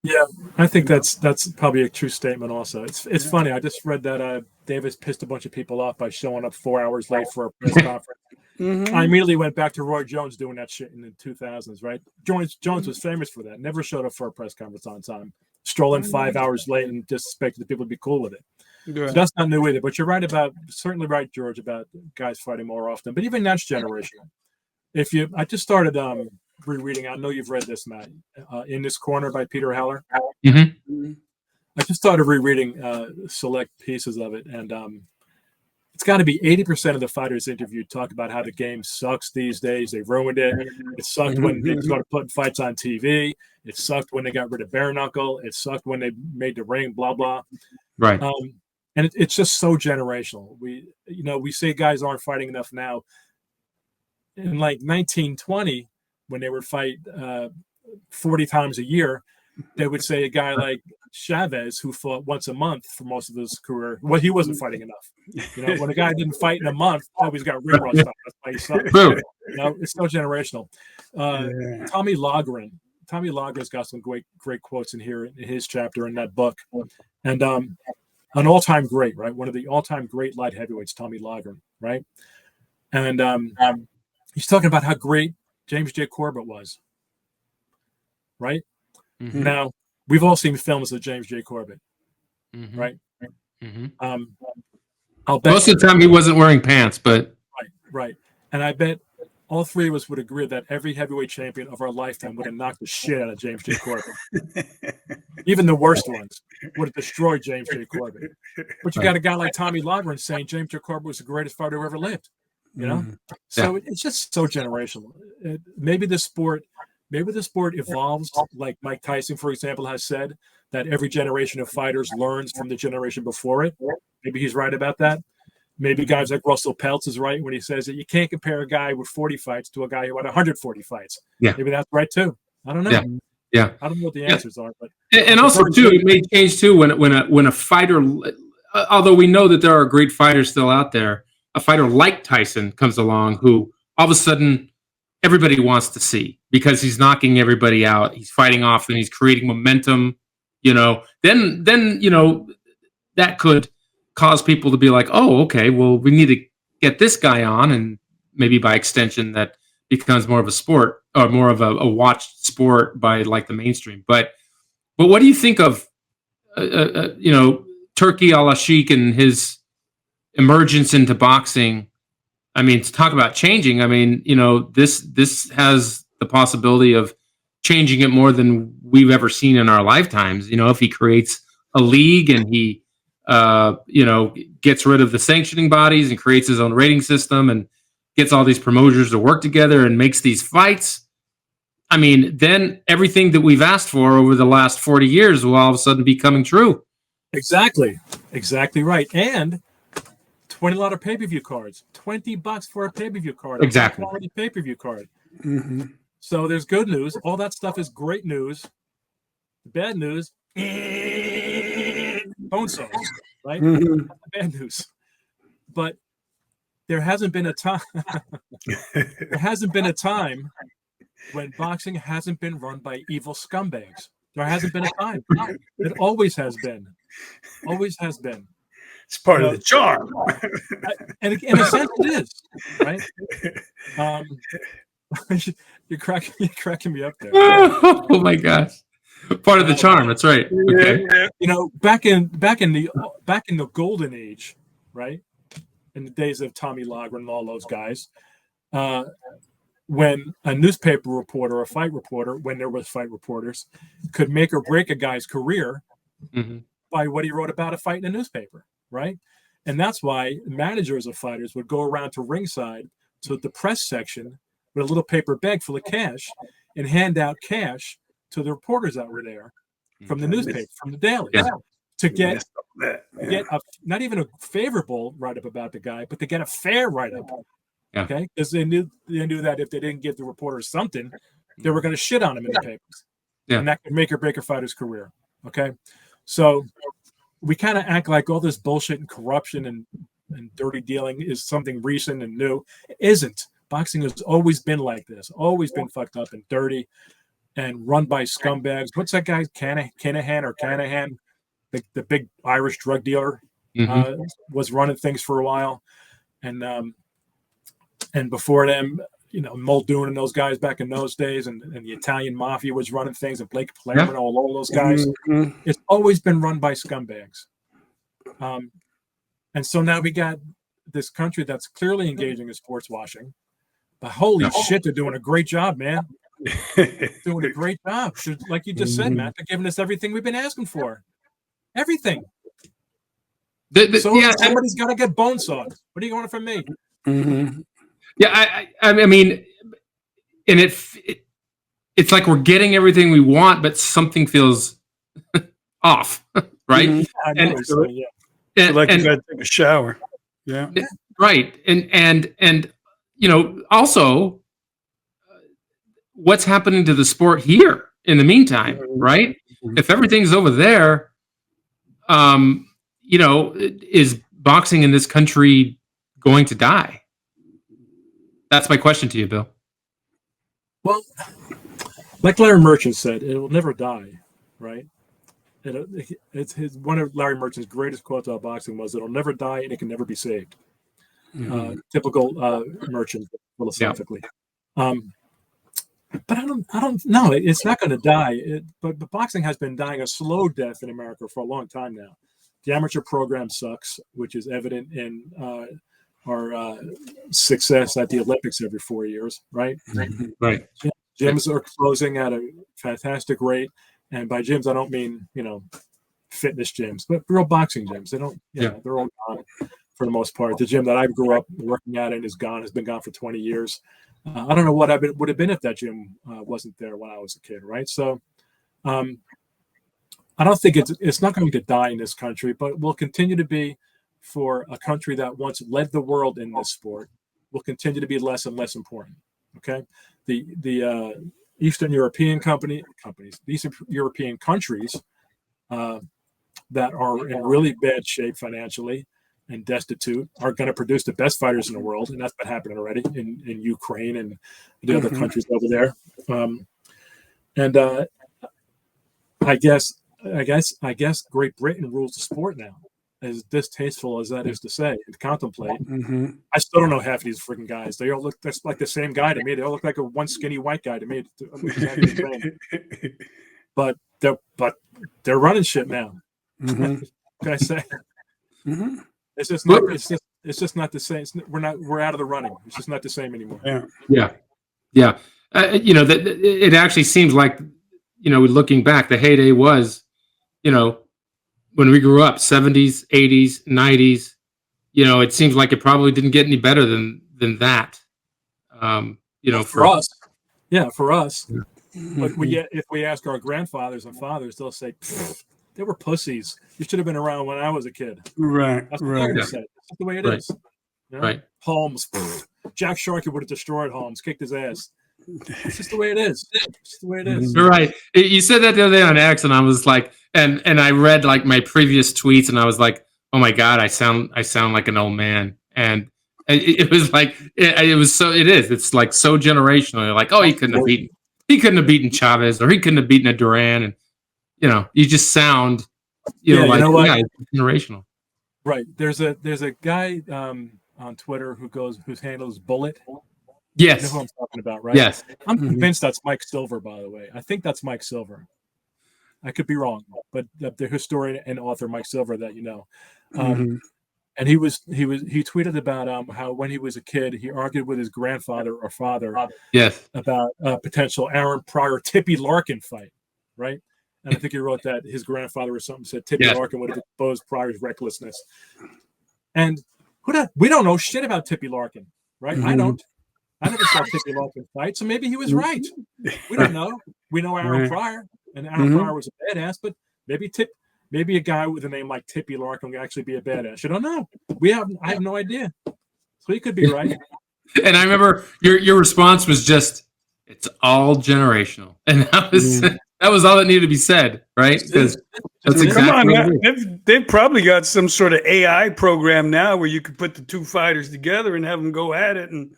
[SPEAKER 2] Yeah, I think that's probably a true statement also. It's funny. I just read that Davis pissed a bunch of people off by showing up 4 hours late for a press conference. Mm-hmm. I immediately went back to Roy Jones doing that shit in the 2000s, right? Jones was famous for that. Never showed up for a press conference on time. Strolling 5 hours late and just expected the people to be cool with it. Yeah. So that's not new either. But you're certainly right, George, about guys fighting more often. But even that's generational. I just started rereading. I know you've read this, Matt. In This Corner by Peter Heller.
[SPEAKER 4] Mm-hmm.
[SPEAKER 2] I just started rereading select pieces of it, and it's got to be 80% of the fighters interviewed talk about how the game sucks these days. They ruined it. It sucked when they started putting fights on TV. It sucked when they got rid of bare knuckle. It sucked when they made the ring. Blah blah.
[SPEAKER 4] Right.
[SPEAKER 2] And it's just so generational. We say guys aren't fighting enough now. In like 1920, when they would fight 40 times a year, they would say a guy like Chavez, who fought once a month for most of his career, he wasn't fighting enough. When a guy didn't fight in a month, always got reruns. That's why he sucked. It's so generational. Tommy Loughran's got some great quotes in here in his chapter in that book, and an all-time great, right? One of the all-time great light heavyweights, Tommy Loughran, right? And he's talking about how great James J. Corbett was, right? Mm-hmm. Now, we've all seen films of James J. Corbett, right?
[SPEAKER 4] Mm-hmm.
[SPEAKER 2] I'll bet
[SPEAKER 4] most of the time he wasn't wearing pants, but
[SPEAKER 2] right. And I bet all three of us would agree that every heavyweight champion of our lifetime would have knocked the shit out of James J. Corbett. Even the worst ones would have destroyed James J. Corbett. But you got a guy like Tommy Loughran saying James J. Corbett was the greatest fighter who ever lived. So it's just so generational. Maybe the sport evolves, like Mike Tyson, for example, has said that every generation of fighters learns from the generation before it. Maybe he's right about that. Maybe guys like Russell Peltz is right when he says that you can't compare a guy with 40 fights to a guy who had 140 fights.
[SPEAKER 4] Yeah.
[SPEAKER 2] Maybe that's right too. I don't know.
[SPEAKER 4] Yeah. Yeah.
[SPEAKER 2] I don't know what the answers are, but
[SPEAKER 4] and also too, it may change too when a fighter, although we know that there are great fighters still out there, a fighter like Tyson comes along who all of a sudden everybody wants to see because he's knocking everybody out. He's fighting off and he's creating momentum. Then that could cause people to be like, oh, okay, well, we need to get this guy on, and maybe by extension that becomes more of a sport or more of a watched sport by like the mainstream. But what do you think of Turkey Al-Sheikh and his emergence into boxing? I mean, to talk about changing, I mean, this has the possibility of changing it more than we've ever seen in our lifetimes. If he creates a league and he gets rid of the sanctioning bodies and creates his own rating system and gets all these promoters to work together and makes these fights, I mean, then everything that we've asked for over the last 40 years will all of a sudden be coming true.
[SPEAKER 2] Exactly right. And $20 pay-per-view cards, $20 for a pay-per-view card,
[SPEAKER 4] exactly,
[SPEAKER 2] quality pay-per-view card. Mm-hmm. So there's good news. All that stuff is great news. Bad news, bone saw, right? Mm-hmm. Bad news. But there hasn't been a time. There hasn't been a time when boxing hasn't been run by evil scumbags. There hasn't been a time. It always has been. Always has been.
[SPEAKER 3] It's part of the charm.
[SPEAKER 2] And in a sense, it is, right? You're cracking me up there.
[SPEAKER 4] Oh my gosh! Part of the charm. That's right. Okay.
[SPEAKER 2] Back in the golden age, right? In the days of Tommy Loughran and all those guys, when a newspaper reporter, a fight reporter, when there was fight reporters, could make or break a guy's career by what he wrote about a fight in a newspaper, right? And that's why managers of fighters would go around to ringside to the press section with a little paper bag full of cash and hand out cash to the reporters that were there from the newspaper, from the dailies, to get not even a favorable write-up about the guy, but to get a fair write-up.
[SPEAKER 4] Yeah.
[SPEAKER 2] Okay, because they knew that if they didn't give the reporters something, they were going to shit on him in the papers, and that could make or break a fighter's career. Okay, so we kind of act like all this bullshit and corruption and dirty dealing is something recent and new. It isn't. Boxing has always been like this, always been fucked up and dirty, and run by scumbags. What's that guy, Canahan, the big Irish drug dealer, was running things for a while, and before them, Muldoon and those guys back in those days, and the Italian mafia was running things, and Blake Palermo, all those guys. Mm-hmm. It's always been run by scumbags. And so now we got this country that's clearly engaging in sports washing. But holy shit, they're doing a great job, man. Doing a great job. Like you just said, Matt, they're giving us everything we've been asking for. Everything. Somebody's got to get bone sawed. What are you going from me?
[SPEAKER 3] Mm-hmm.
[SPEAKER 4] Yeah, I mean, and it's like we're getting everything we want, but something feels off, right?
[SPEAKER 3] Mm-hmm. Like you got to take a shower. Yeah.
[SPEAKER 4] Right. And also what's happening to the sport here in the meantime, right? If everything's over there, is boxing in this country going to die? That's my question to you, Bill.
[SPEAKER 2] Well, like Larry Merchant said, it will never die, right? It's one of Larry Merchant's greatest quotes about boxing was, "It'll never die and it can never be saved." Typical Merchant philosophically. Yeah. But I don't know. It's not going to die. But boxing has been dying a slow death in America for a long time now. The amateur program sucks, which is evident in our success at the Olympics every 4 years, right?
[SPEAKER 4] Right.
[SPEAKER 2] Gyms are closing at a fantastic rate, and by gyms I don't mean fitness gyms, but real boxing gyms. They don't. They're all gone for the most part. The gym that I grew up working at is gone. Has been gone for 20 years. I don't know what would have been if that gym wasn't there when I was a kid, right? So, I don't think it's not going to die in this country, but will continue to be for a country that once led the world in this sport. Will continue to be less and less important. Okay, the Eastern European companies, Eastern European countries that are in really bad shape financially and destitute are going to produce the best fighters in the world, and that's been happening already in Ukraine and the other countries over there. And I guess Great Britain rules the sport now. As distasteful as that is to say and contemplate, I still don't know half of these freaking guys. They all look that's like the same guy to me. They all look like a one skinny white guy to me. Exactly the same. But they're running shit now. What can I say? It's just not. It's just not the same. We're out of the running. It's just not the same anymore.
[SPEAKER 4] Yeah. It actually seems like, looking back, the heyday was, when we grew up, 70s, 80s, 90s. It seems like it probably didn't get any better than that.
[SPEAKER 2] For us. Yeah, for us. But if we ask our grandfathers and fathers, they'll say, they were pussies. You should have been around when I was a kid.
[SPEAKER 3] Right.
[SPEAKER 2] That's what they're gonna say. That's the way it is.
[SPEAKER 4] Right.
[SPEAKER 2] Holmes, Jack Sharkey would have destroyed Holmes, kicked his ass. It's just the way it is. It's the way it is.
[SPEAKER 4] You're right. You said that the other day on X, and I was like, and I read like my previous tweets, and I was like, oh my God, I sound like an old man. And it was like, it was so, it is. It's like so generational. You're like, oh, he couldn't have beaten Chavez, or he couldn't have beaten a Duran, and you just sound, generational.
[SPEAKER 2] Right. There's a guy on Twitter whose handle is Bullet.
[SPEAKER 4] Yes.
[SPEAKER 2] You know who I'm talking about, right?
[SPEAKER 4] Yes.
[SPEAKER 2] I'm convinced that's Mike Silver, by the way. I think that's Mike Silver. I could be wrong, but the historian and author Mike Silver that and he tweeted about how when he was a kid he argued with his grandfather or father about a potential Aaron Pryor Tippy Larkin fight, right? And I think he wrote that his grandfather or something said Tippy Larkin would have exposed Pryor's recklessness. And we don't know shit about Tippy Larkin, right? I don't. I never saw Tippy Larkin fight, so maybe he was right. We don't know. We know Aaron Pryor, and Aaron Pryor was a badass, but maybe a guy with a name like Tippy Larkin would actually be a badass. You don't know. I have no idea. So he could be right.
[SPEAKER 4] And I remember your response was just, it's all generational. And that was all that needed to be said, right? Because that's exactly
[SPEAKER 3] what it is. They've probably got some sort of AI program now where you could put the two fighters together and have them go at it. And,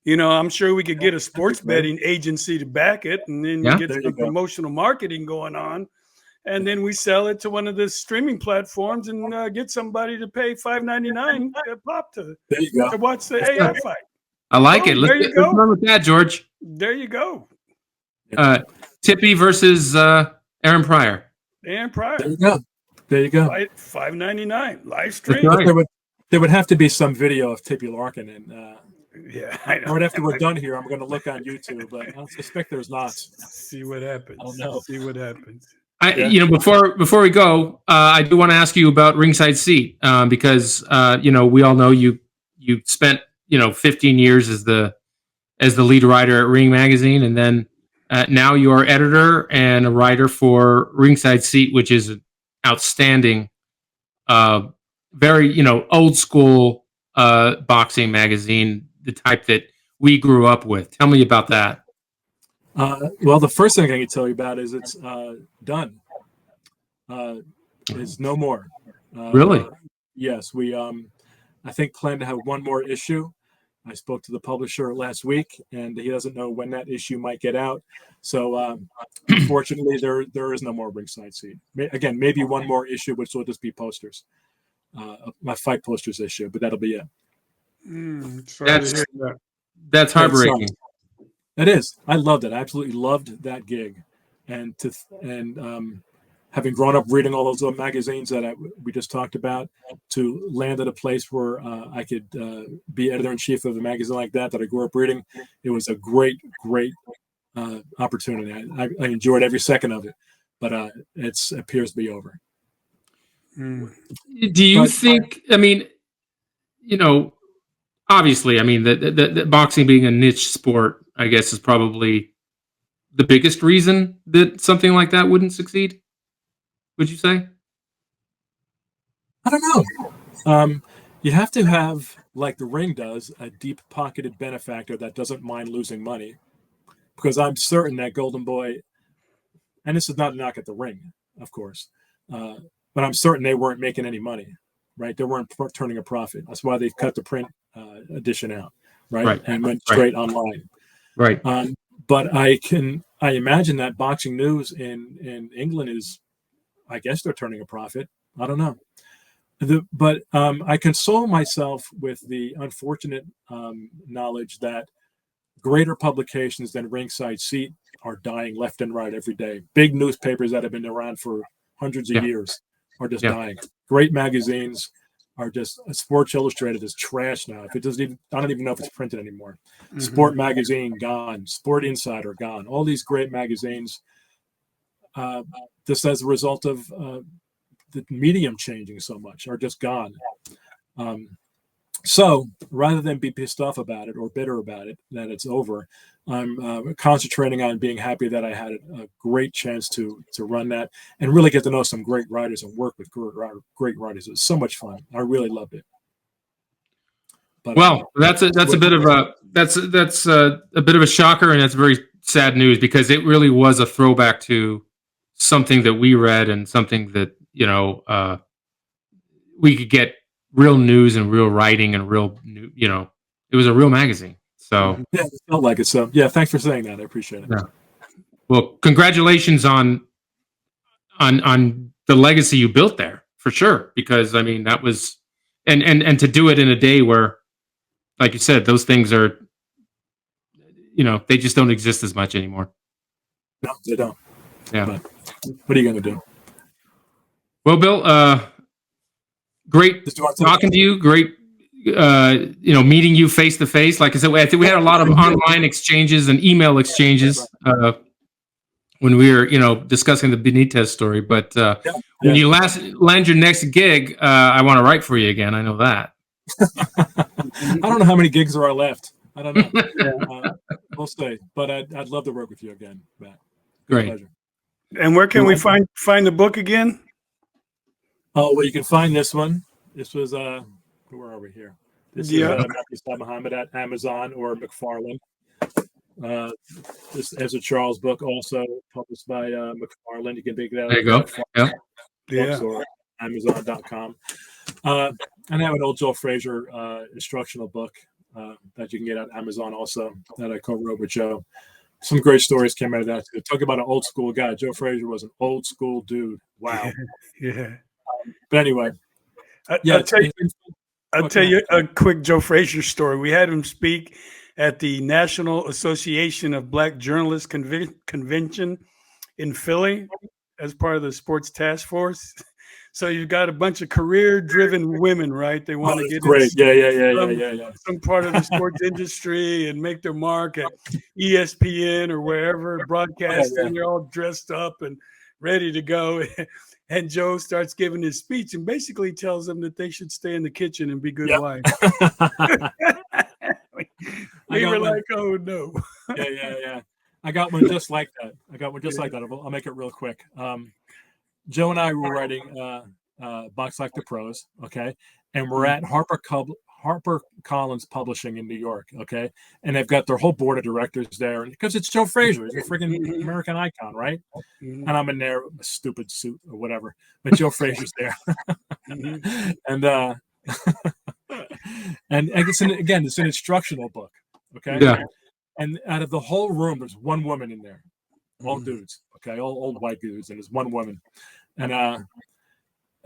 [SPEAKER 3] I'm sure we could get a sports betting agency to back it, and then we get some promotional marketing going on. And then we sell it to one of the streaming platforms and get somebody to pay $5.99 a pop to watch the AI fight.
[SPEAKER 4] I like it. Let's run with that, George.
[SPEAKER 3] There you go.
[SPEAKER 4] Tippy versus Aaron Pryor.
[SPEAKER 3] Aaron Pryor.
[SPEAKER 2] There you go.
[SPEAKER 3] $5.99 live stream.
[SPEAKER 2] Right. There would have to be some video of Tippy Larkin, and
[SPEAKER 3] right
[SPEAKER 2] after we're done here, I'm going to look on YouTube, but I suspect there's not.
[SPEAKER 3] See what happens.
[SPEAKER 2] I don't know.
[SPEAKER 3] See what happens.
[SPEAKER 4] Before we go, I do want to ask you about Ringside Seat because we all know you spent 15 years as the lead writer at Ring Magazine, and then now you're editor and a writer for Ringside Seat, which is an outstanding, very old school boxing magazine, the type that we grew up with. Tell me about that.
[SPEAKER 2] Well, the first thing I can tell you about is it's done. It's no more.
[SPEAKER 4] Really?
[SPEAKER 2] Yes, we I think plan to have one more issue. I spoke to the publisher last week, and he doesn't know when that issue might get out. So, unfortunately, there is no more Ringside Seat. Again, maybe one more issue, which will just be posters, my fight posters issue, but that'll be it.
[SPEAKER 4] That's heartbreaking.
[SPEAKER 2] It is. I loved it. I absolutely loved that gig, and having grown up reading all those little magazines that we just talked about, to land at a place where I could be editor-in-chief of a magazine like that I grew up reading, it was a great opportunity. I enjoyed every second of it, but it appears to be over.
[SPEAKER 4] Do you think? Obviously, the boxing being a niche sport, I guess, is probably the biggest reason that something like that wouldn't succeed. Would you say?
[SPEAKER 2] I don't know. You have to have, like the Ring does, a deep-pocketed benefactor that doesn't mind losing money. because I'm certain that Golden Boy, and this is not a knock at the Ring, of course, but I'm certain they weren't making any money, right? They weren't turning a profit. That's why they cut the print edition out, right? And went straight online.
[SPEAKER 4] Right.
[SPEAKER 2] But I imagine that Boxing News in England is, I guess they're turning a profit. I don't know. But I console myself with the unfortunate knowledge that greater publications than Ringside Seat are dying left and right every day. Big newspapers that have been around for hundreds of years are just dying. Great magazines are just, Sports Illustrated is trash now. If it doesn't even, I don't even know if it's printed anymore. Sport Magazine gone, Sport Insider gone. All these great magazines, just as a result of the medium changing so much, are just gone. So rather than be pissed off about it or bitter about it, that it's over, I'm concentrating on being happy that I had a great chance to run that and really get to know some great writers and work with great writers. It was so much fun. I really loved it. But,
[SPEAKER 4] well, that's a bit of a bit of a shocker, and that's very sad news because it really was a throwback to something that we read and something that we could get real news and real writing and real, it was a real magazine. So
[SPEAKER 2] yeah, it felt like it. So yeah, thanks for saying that. I appreciate it.
[SPEAKER 4] Yeah. Well, congratulations on the legacy you built there, for sure. Because I mean, that was, and to do it in a day where, like you said, those things are, they just don't exist as much anymore.
[SPEAKER 2] No, they don't.
[SPEAKER 4] Yeah.
[SPEAKER 2] But what are you going to do?
[SPEAKER 4] Well, Bill, great talking to you. Great, meeting you face to face. Like I said, I think we had a lot of online exchanges and email exchanges when we were, discussing the Benitez story. But when you land your next gig, I want to write for you again. I know that.
[SPEAKER 2] I don't know how many gigs there are left. I don't know. We'll see. But I'd love to work with you again, Matt.
[SPEAKER 4] Great.
[SPEAKER 2] Pleasure.
[SPEAKER 3] And where can we find the book again?
[SPEAKER 2] Oh, well, you can find this one. This was where are we here? This is Matthew Saad Muhammad at Amazon or McFarlane. This is a Charles book, also published by McFarlane. You can pick it out.
[SPEAKER 4] There you go.
[SPEAKER 2] Yeah. Or Amazon.com. And I have an old Joe Frazier instructional book that you can get at Amazon also that I co-wrote with Joe. Some great stories came out of that. Talk about an old school guy. Joe Frazier was an old school dude. Wow.
[SPEAKER 3] Yeah.
[SPEAKER 2] But anyway,
[SPEAKER 3] I'll tell you a quick Joe Frazier story. We had him speak at the National Association of Black Journalists Convention in Philly as part of the Sports Task Force. So you've got a bunch of career-driven women, right? They want to get some part of the sports industry and make their mark at ESPN or wherever, broadcasting. They're all dressed up and ready to go. And Joe starts giving his speech and basically tells them that they should stay in the kitchen and be good wives. We were like, oh, no.
[SPEAKER 2] Yeah. I got one just like that. I'll make it real quick. Joe and I were writing Box Like the Pros, okay? And we're at HarperCollins Publishing in New York, okay? And they've got their whole board of directors there because it's Joe Frazier. He's a freaking American icon, right? And I'm in there, a stupid suit or whatever, but Joe Frazier's there. And it's an instructional book, okay?
[SPEAKER 4] Yeah.
[SPEAKER 2] And out of the whole room, there's one woman in there, all dudes, okay, all old white dudes, and there's one woman, and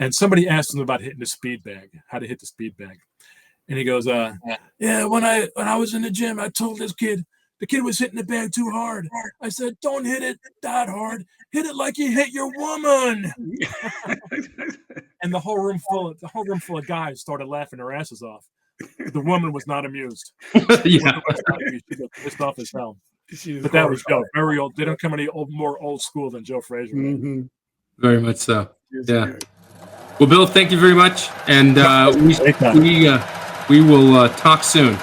[SPEAKER 2] somebody asked him about hitting the speed bag, how to hit the speed bag, and he goes, when I was in the gym, I told this kid, the kid was hitting the bag too hard. I said, don't hit it that hard, hit it like you hit your woman. And the whole room full of guys started laughing their asses off. The woman was not amused. She got pissed off as hell. But that was Joe. Very old. They don't come any more old school than Joe Frazier.
[SPEAKER 4] Very much so. Yeah. Well, Bill, thank you very much, and we will talk soon.